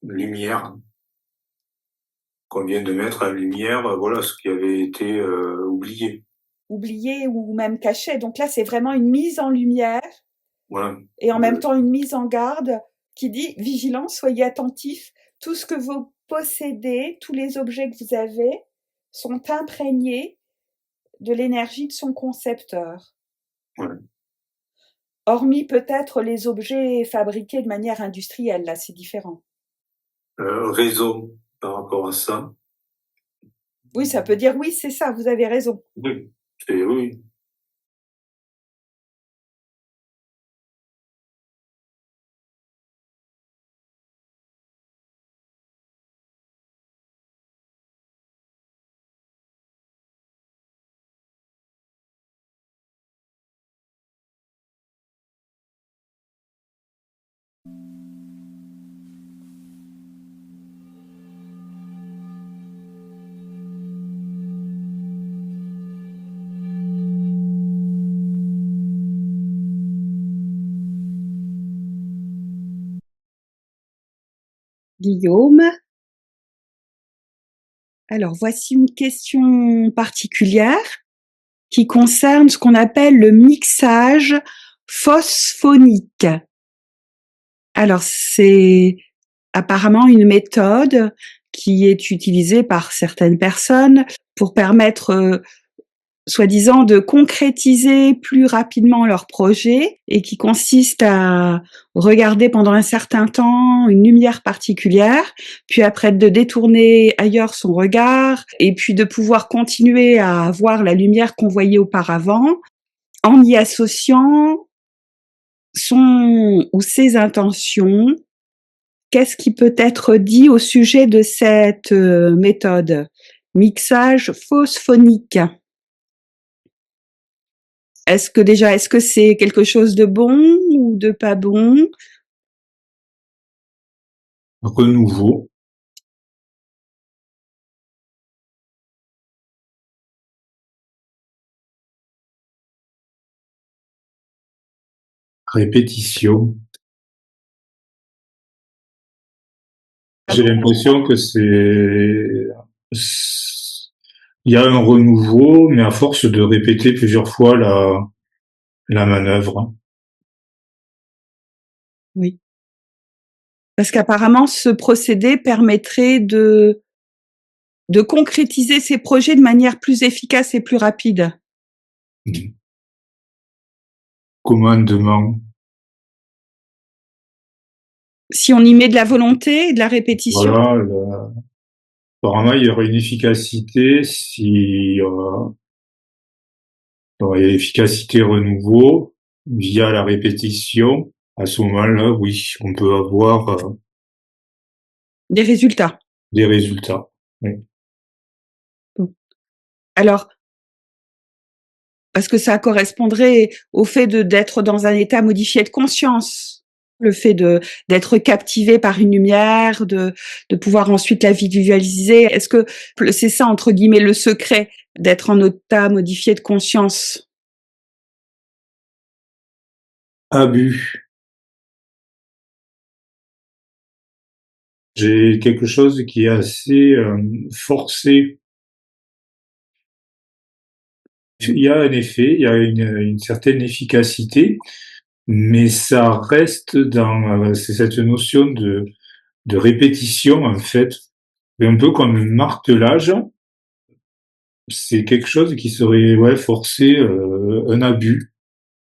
Lumière qu'on vient de mettre en lumière, voilà ce qui avait été oublié. Oublié ou même caché. Donc là, c'est vraiment une mise en lumière Voilà. Et en même temps une mise en garde qui dit vigilance, soyez attentifs, tout ce que vous possédez, tous les objets que vous avez, sont imprégnées de l'énergie de son concepteur. Ouais. Hormis peut-être les objets fabriqués de manière industrielle, là c'est différent. Raison par rapport à ça. Oui, ça peut dire oui, c'est ça, vous avez raison. Oui, oui. Guillaume. Alors, voici une question particulière qui concerne ce qu'on appelle le mixage phosphonique. Alors, c'est apparemment une méthode qui est utilisée par certaines personnes pour permettre soi-disant de concrétiser plus rapidement leur projet et qui consiste à regarder pendant un certain temps une lumière particulière, puis après de détourner ailleurs son regard et puis de pouvoir continuer à voir la lumière qu'on voyait auparavant en y associant son ou ses intentions. Qu'est-ce qui peut être dit au sujet de cette méthode? Mixage phosphonique. Est-ce que c'est quelque chose de bon ou de pas bon? Renouveau. Répétition. J'ai l'impression que il y a un renouveau, mais à force de répéter plusieurs fois la manœuvre. Oui. Parce qu'apparemment, ce procédé permettrait de concrétiser ces projets de manière plus efficace et plus rapide. Commandement. Si on y met de la volonté et de la répétition. Voilà. Apparemment, il y aurait une efficacité si il y a l'efficacité renouveau via la répétition. À ce moment-là, oui, on peut avoir Des résultats. des résultats. Oui. Bon. Alors, parce que ça correspondrait au fait d'être dans un état modifié de conscience. Le fait d'être captivé par une lumière, de pouvoir ensuite la visualiser. Est-ce que c'est ça, entre guillemets, le secret d'être en état modifié de conscience? Abus. J'ai quelque chose qui est assez forcé. Il y a un effet, il y a une certaine efficacité, mais ça reste dans c'est cette notion de répétition en fait, un peu comme un martelage. C'est quelque chose qui serait forcé, un abus.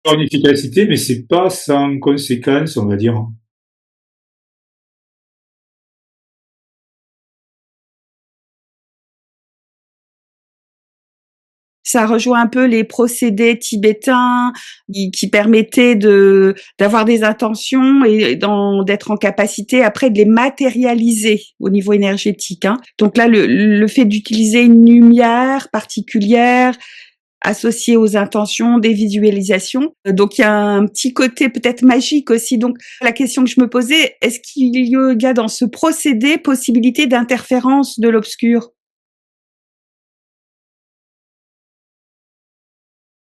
Une efficacité, mais c'est pas sans conséquence, on va dire. Ça rejoint un peu les procédés tibétains qui permettaient d'avoir des intentions et d'être en capacité après de les matérialiser au niveau énergétique, hein. Donc là, le fait d'utiliser une lumière particulière associée aux intentions, des visualisations. Donc il y a un petit côté peut-être magique aussi. Donc la question que je me posais, est-ce qu'il y a dans ce procédé possibilité d'interférence de l'obscur?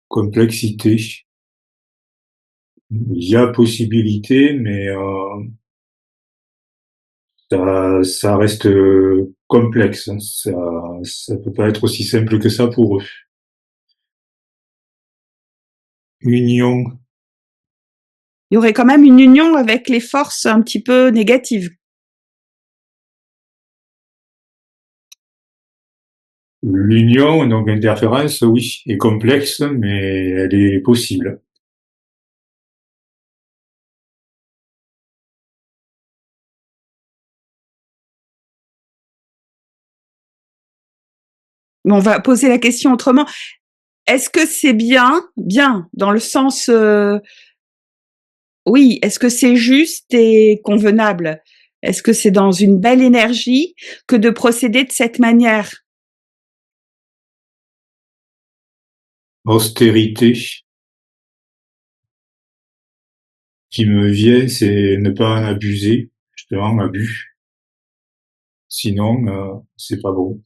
Complexité. Il y a possibilité, mais ça reste complexe. Ça peut pas être aussi simple que ça pour eux. Union. Il y aurait quand même une union avec les forces un petit peu négatives. L'union, donc l'interférence, oui, est complexe, mais elle est possible. Mais on va poser la question autrement. Est-ce que c'est bien, dans le sens, oui, est-ce que c'est juste et convenable? Est-ce que c'est dans une belle énergie que de procéder de cette manière? Austérité qui me vient, c'est ne pas en abuser, justement, abus. Sinon, c'est pas bon.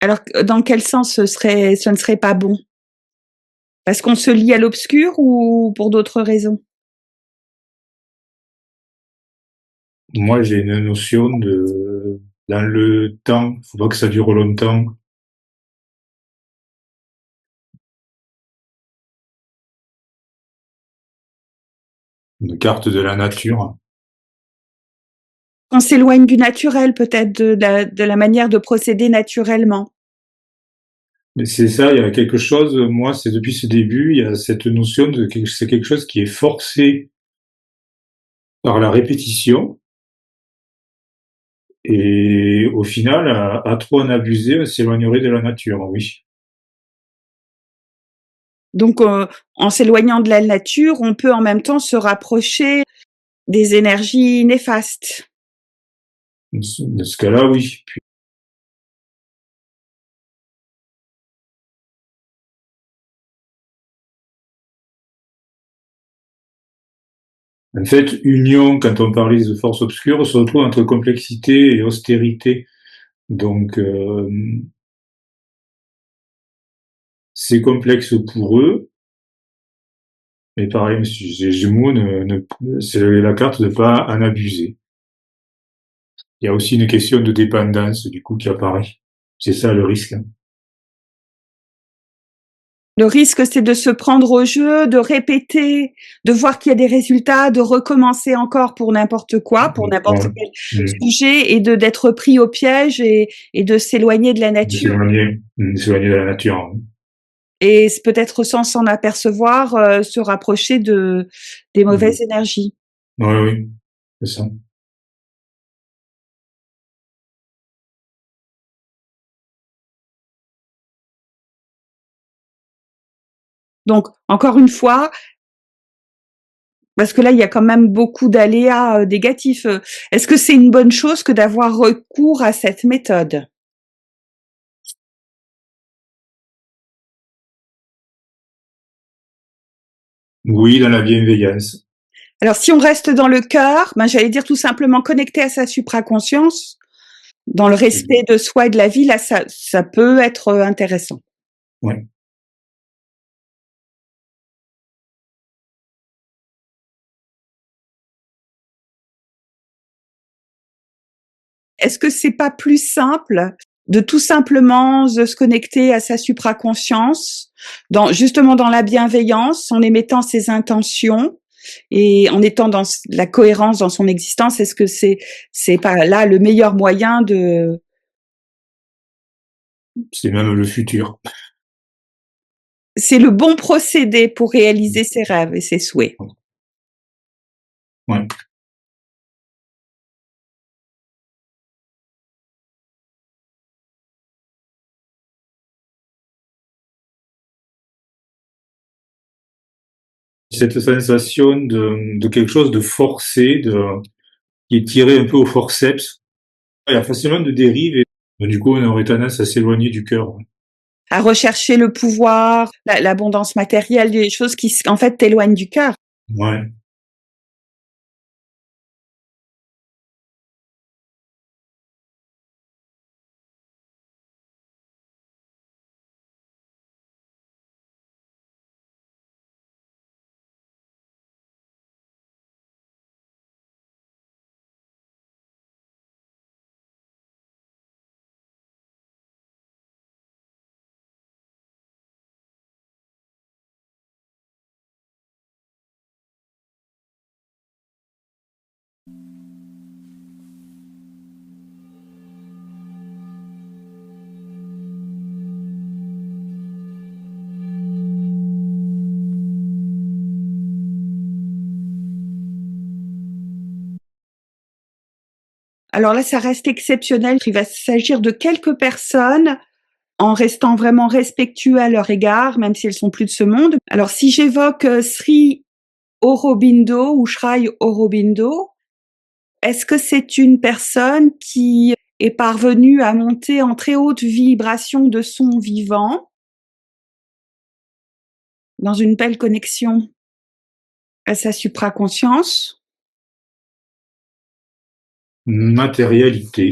Alors, dans quel sens ce ne serait pas bon? Parce qu'on se lie à l'obscur ou pour d'autres raisons? Moi, j'ai une notion de, dans le temps, faut pas que ça dure longtemps. Une carte de la nature. On s'éloigne du naturel, peut-être de la manière de procéder naturellement. Mais c'est ça, il y a quelque chose, moi, c'est depuis ce début, il y a cette notion de que c'est quelque chose qui est forcé par la répétition. Et au final, à trop en abuser, on s'éloignerait de la nature, oui. Donc, en s'éloignant de la nature, on peut en même temps se rapprocher des énergies néfastes. Dans ce cas-là, oui. Puis, en fait, union, quand on parlait de force obscure, se retrouve entre complexité et austérité. Donc, c'est complexe pour eux, mais pareil, Monsieur Gémeaux, c'est la carte de pas en abuser. Il y a aussi une question de dépendance, du coup, qui apparaît. C'est ça le risque. Le risque, c'est de se prendre au jeu, de répéter, de voir qu'il y a des résultats, de recommencer encore pour n'importe quoi, pour n'importe Ouais. quel sujet, et d'être pris au piège et de s'éloigner de la nature. De s'éloigner de la nature. Et peut-être sans s'en apercevoir, se rapprocher des mauvaises énergies. Oui, oui, c'est ça. Donc, encore une fois, parce que là, il y a quand même beaucoup d'aléas négatifs. Est-ce que c'est une bonne chose que d'avoir recours à cette méthode? Oui, dans la bienveillance. Alors, si on reste dans le cœur, ben, j'allais dire tout simplement connecté à sa supraconscience, dans le respect de soi et de la vie, là, ça peut être intéressant. Ouais. Est-ce que c'est pas plus simple de tout simplement de se connecter à sa supraconscience, justement dans la bienveillance, en émettant ses intentions et en étant dans la cohérence dans son existence? Est-ce que c'est pas là le meilleur moyen de... C'est même le futur. C'est le bon procédé pour réaliser ses rêves et ses souhaits. Ouais. Cette sensation de quelque chose de forcé, qui est tiré un peu au forceps. Il y a facilement de dérives et du coup, on aurait tendance à s'éloigner du cœur. À rechercher le pouvoir, l'abondance matérielle, des choses qui, en fait, t'éloignent du cœur. Ouais. Alors là, ça reste exceptionnel. Il va s'agir de quelques personnes en restant vraiment respectueux à leur égard, même si elles sont plus de ce monde. Alors, si j'évoque Sri Aurobindo ou Sri Aurobindo, est-ce que c'est une personne qui est parvenue à monter en très haute vibration de son vivant, dans une belle connexion à sa supraconscience? Matérialité.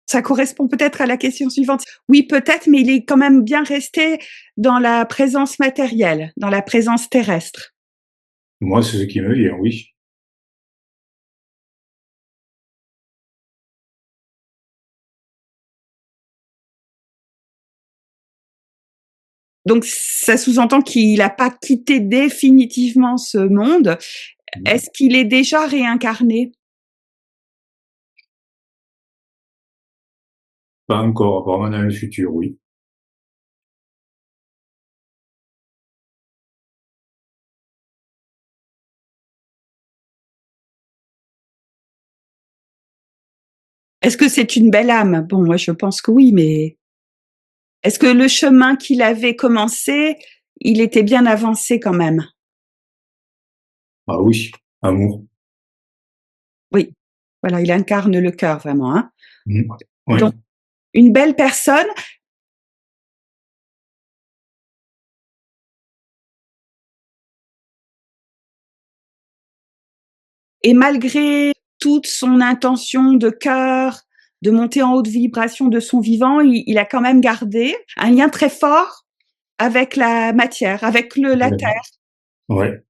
Ça correspond peut-être à la question suivante. Oui, peut-être, mais il est quand même bien resté dans la présence matérielle, dans la présence terrestre. Moi, c'est ce qui me vient, oui. Donc, ça sous-entend qu'il n'a pas quitté définitivement ce monde. Est-ce qu'il est déjà réincarné? Pas encore, apparemment dans le futur, oui. Est-ce que c'est une belle âme? Bon, moi, je pense que oui, mais est-ce que le chemin qu'il avait commencé, il était bien avancé quand même? Ah oui, amour. Oui. Voilà, il incarne le cœur vraiment, hein. Ouais. Donc, une belle personne. Et malgré toute son intention de cœur, de monter en haute vibration de son vivant, il a quand même gardé un lien très fort avec la matière, avec la terre. Ouais.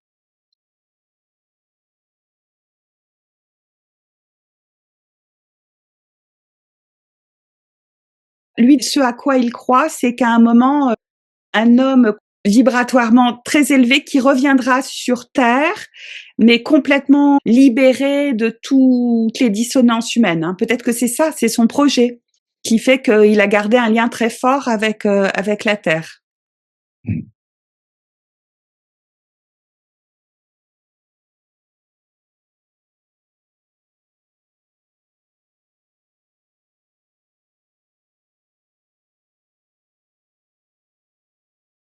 Lui, ce à quoi il croit, c'est qu'à un moment, un homme vibratoirement très élevé qui reviendra sur Terre, mais complètement libéré de toutes les dissonances humaines, hein. Peut-être que c'est ça, c'est son projet qui fait qu'il a gardé un lien très fort avec la Terre.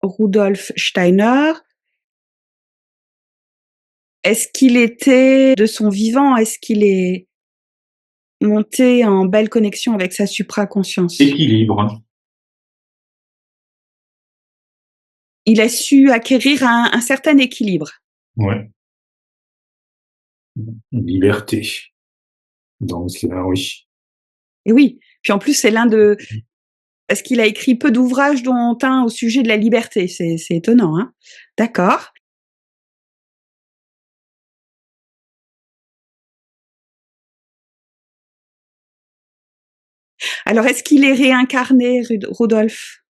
Rudolf Steiner, est-ce qu'il était de son vivant, est-ce qu'il est monté en belle connexion avec sa supraconscience? Équilibre. Il a su acquérir un certain équilibre. Ouais. Liberté. Donc, oui. Et oui, puis en plus, c'est l'un de... Parce qu'il a écrit peu d'ouvrages dont un au sujet de la liberté. C'est étonnant, hein. D'accord. Alors, est-ce qu'il est réincarné, Rudolf?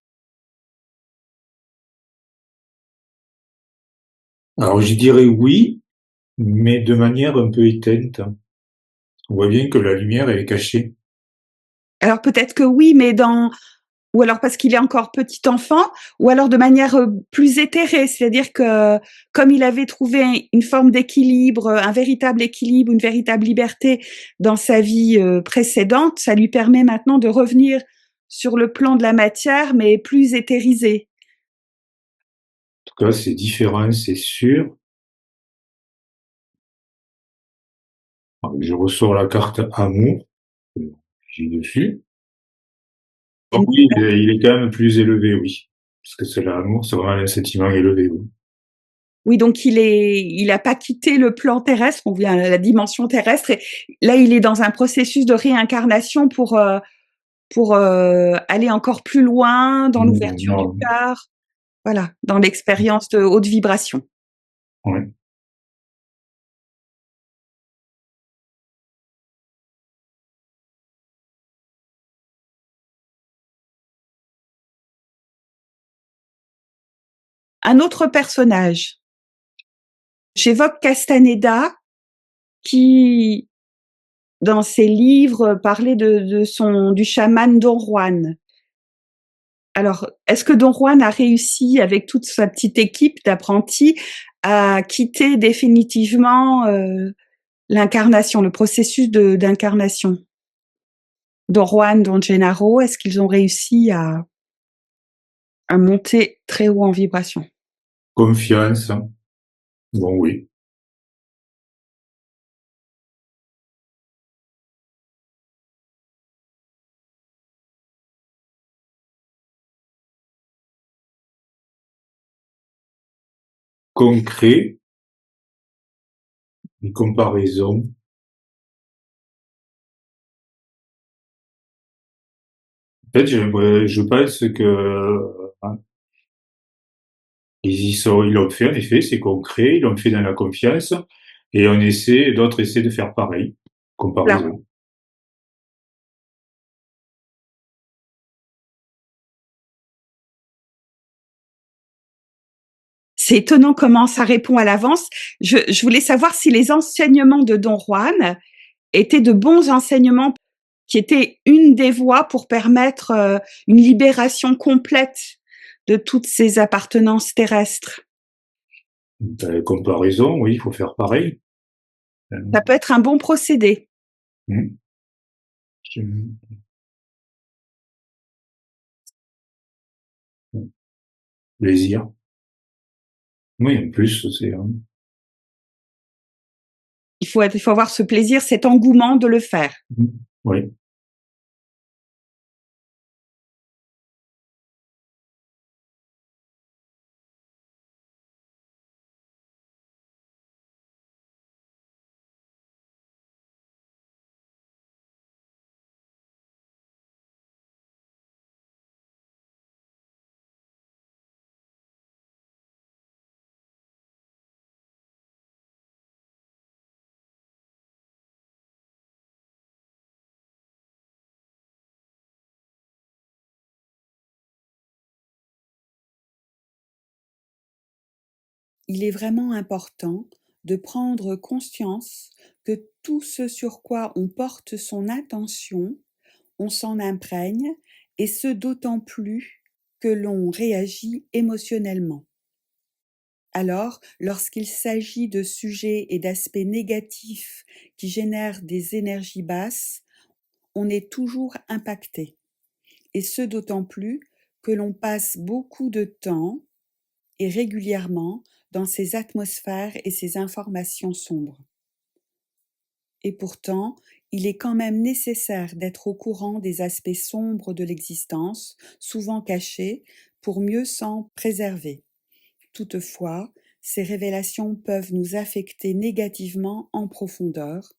Alors, je dirais oui, mais de manière un peu éteinte. On voit bien que la lumière, elle est cachée. Alors, peut-être que oui, mais ou alors parce qu'il est encore petit enfant, ou alors de manière plus éthérée, c'est-à-dire que comme il avait trouvé une forme d'équilibre, un véritable équilibre, une véritable liberté dans sa vie précédente, ça lui permet maintenant de revenir sur le plan de la matière, mais plus éthérisé. En tout cas, c'est différent, c'est sûr. Je ressors la carte amour. J'ai dessus. Donc oui, il est quand même plus élevé, oui. Parce que c'est l'amour, c'est vraiment un sentiment élevé, oui. Oui, donc il a pas quitté le plan terrestre, on vient à la dimension terrestre, et là il est dans un processus de réincarnation pour aller encore plus loin dans l'ouverture du Non, cœur, voilà, dans l'expérience de haute vibration. ouais. Un autre personnage, j'évoque Castaneda qui, dans ses livres, parlait du chaman Don Juan. Alors, est-ce que Don Juan a réussi, avec toute sa petite équipe d'apprentis, à quitter définitivement L'incarnation, le processus d'incarnation. Don Juan, Don Gennaro, est-ce qu'ils ont réussi à monter très haut en vibration? Confiance. Bon, oui. Concret, une comparaison. En fait, je pense que ils l'ont fait, en effet, c'est concret, ils l'ont fait dans la confiance, et d'autres essaient de faire pareil. Alors, Comparaison. c'est étonnant comment ça répond à l'avance. Je voulais savoir si les enseignements de Don Juan étaient de bons enseignements qui étaient une des voies pour permettre une libération complète de toutes ces appartenances terrestres. Comparaison, oui, il faut faire pareil. Ça peut être un bon procédé. Hmm. Plaisir. Oui, en plus, c'est... Il faut avoir ce plaisir, cet engouement de le faire. Oui. Il est vraiment important de prendre conscience que tout ce sur quoi on porte son attention, on s'en imprègne, et ce d'autant plus que l'on réagit émotionnellement. Alors, lorsqu'il s'agit de sujets et d'aspects négatifs qui génèrent des énergies basses, on est toujours impacté. Et ce d'autant plus que l'on passe beaucoup de temps et régulièrement dans ces atmosphères et ces informations sombres. Et pourtant, il est quand même nécessaire d'être au courant des aspects sombres de l'existence, souvent cachés, pour mieux s'en préserver. Toutefois, ces révélations peuvent nous affecter négativement en profondeur.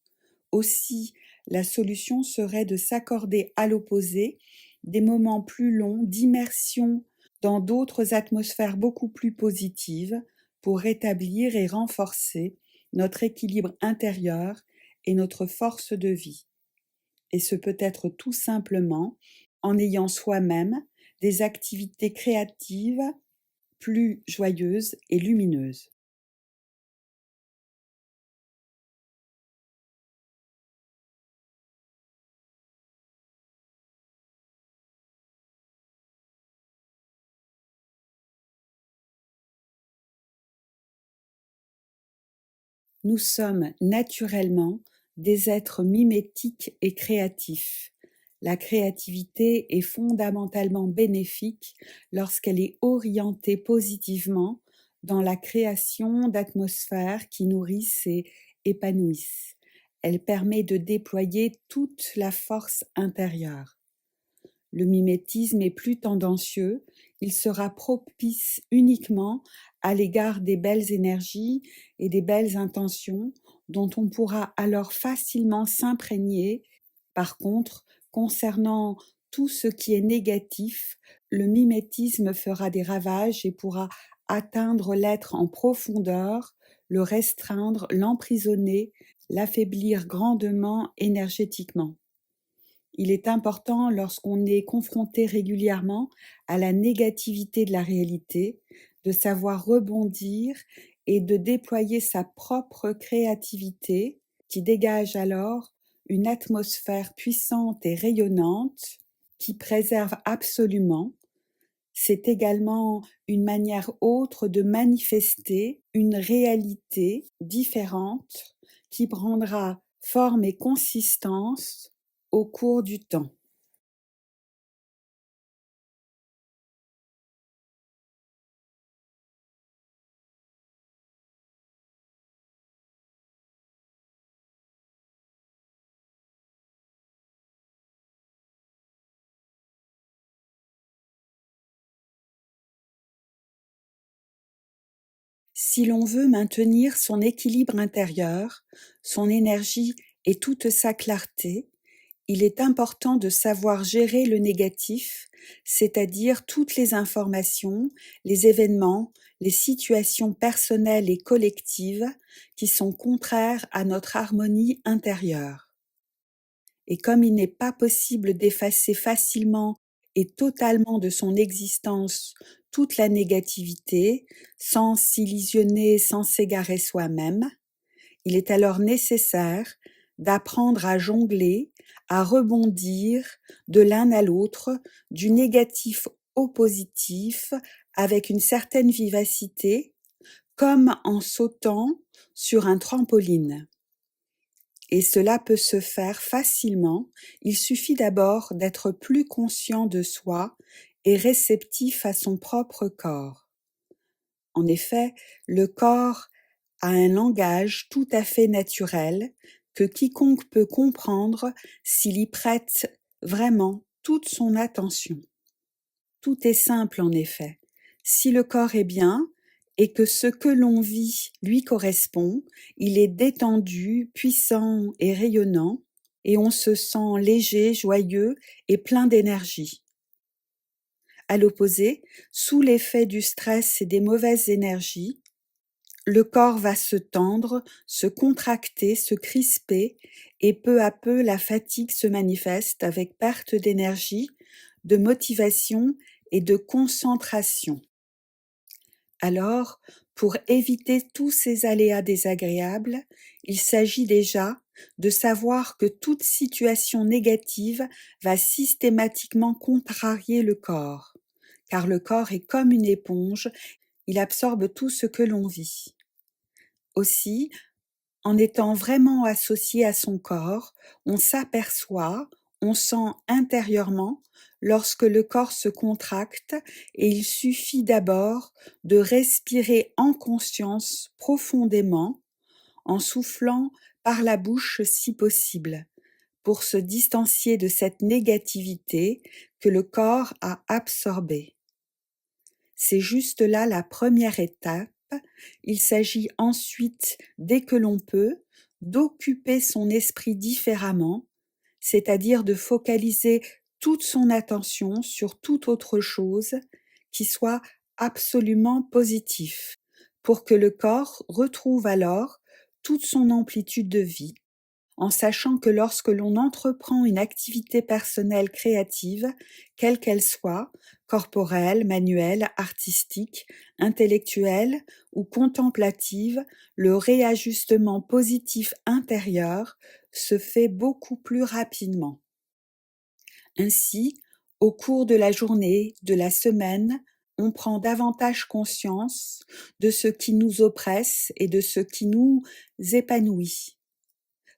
Aussi, la solution serait de s'accorder à l'opposé des moments plus longs d'immersion dans d'autres atmosphères beaucoup plus positives pour rétablir et renforcer notre équilibre intérieur et notre force de vie. Et ce peut être tout simplement en ayant soi-même des activités créatives plus joyeuses et lumineuses. Nous sommes naturellement des êtres mimétiques et créatifs. La créativité est fondamentalement bénéfique lorsqu'elle est orientée positivement dans la création d'atmosphères qui nourrissent et épanouissent. Elle permet de déployer toute la force intérieure. Le mimétisme est plus tendancieux, il sera propice uniquement à l'égard des belles énergies et des belles intentions dont on pourra alors facilement s'imprégner. Par contre, concernant tout ce qui est négatif, le mimétisme fera des ravages et pourra atteindre l'être en profondeur, le restreindre, l'emprisonner, l'affaiblir grandement énergétiquement. Il est important, lorsqu'on est confronté régulièrement à la négativité de la réalité, de savoir rebondir et de déployer sa propre créativité qui dégage alors une atmosphère puissante et rayonnante qui préserve absolument. C'est également une manière autre de manifester une réalité différente qui prendra forme et consistance au cours du temps. Si l'on veut maintenir son équilibre intérieur, son énergie et toute sa clarté, il est important de savoir gérer le négatif, c'est-à-dire toutes les informations, les événements, les situations personnelles et collectives qui sont contraires à notre harmonie intérieure. Et comme il n'est pas possible d'effacer facilement et totalement de son existence toute la négativité, sans s'illusionner, sans s'égarer soi-même, il est alors nécessaire d'apprendre à jongler, à rebondir de l'un à l'autre, du négatif au positif, avec une certaine vivacité, comme en sautant sur un trampoline. Et cela peut se faire facilement, il suffit d'abord d'être plus conscient de soi et réceptif à son propre corps. En effet, le corps a un langage tout à fait naturel que quiconque peut comprendre s'il y prête vraiment toute son attention. Tout est simple en effet. Si le corps est bien et que ce que l'on vit lui correspond, il est détendu, puissant et rayonnant, et on se sent léger, joyeux et plein d'énergie. À l'opposé, sous l'effet du stress et des mauvaises énergies, le corps va se tendre, se contracter, se crisper, et peu à peu la fatigue se manifeste avec perte d'énergie, de motivation et de concentration. Alors, pour éviter tous ces aléas désagréables, il s'agit déjà de savoir que toute situation négative va systématiquement contrarier le corps, car le corps est comme une éponge, il absorbe tout ce que l'on vit. Aussi, en étant vraiment associé à son corps, on s'aperçoit, on sent intérieurement lorsque le corps se contracte et il suffit d'abord de respirer en conscience profondément, en soufflant par la bouche si possible, pour se distancier de cette négativité que le corps a absorbée. C'est juste là la première étape. Il s'agit ensuite, dès que l'on peut, d'occuper son esprit différemment, c'est-à-dire de focaliser toute son attention sur toute autre chose qui soit absolument positif, pour que le corps retrouve alors toute son amplitude de vie, en sachant que lorsque l'on entreprend une activité personnelle créative, quelle qu'elle soit, corporelle, manuelle, artistique, intellectuelle ou contemplative, le réajustement positif intérieur se fait beaucoup plus rapidement. Ainsi, au cours de la journée, de la semaine, on prend davantage conscience de ce qui nous oppresse et de ce qui nous épanouit,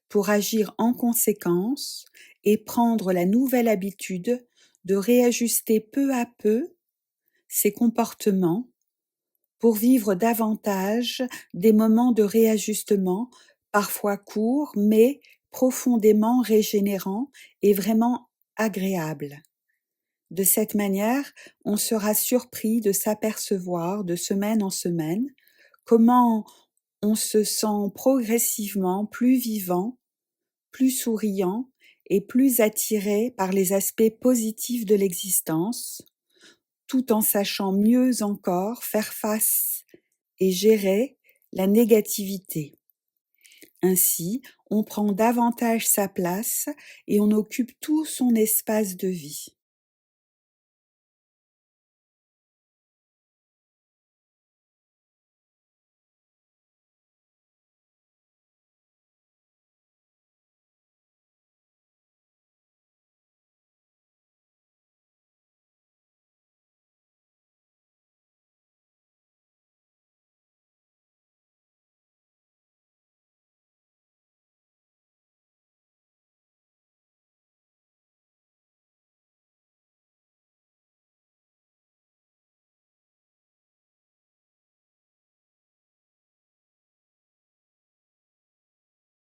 pour agir en conséquence et prendre la nouvelle habitude de réajuster peu à peu ses comportements pour vivre davantage des moments de réajustement, parfois courts, mais profondément régénérants et vraiment agréables. De cette manière, on sera surpris de s'apercevoir de semaine en semaine comment on se sent progressivement plus vivant, plus souriant et plus attiré par les aspects positifs de l'existence, tout en sachant mieux encore faire face et gérer la négativité. Ainsi, on prend davantage sa place et on occupe tout son espace de vie.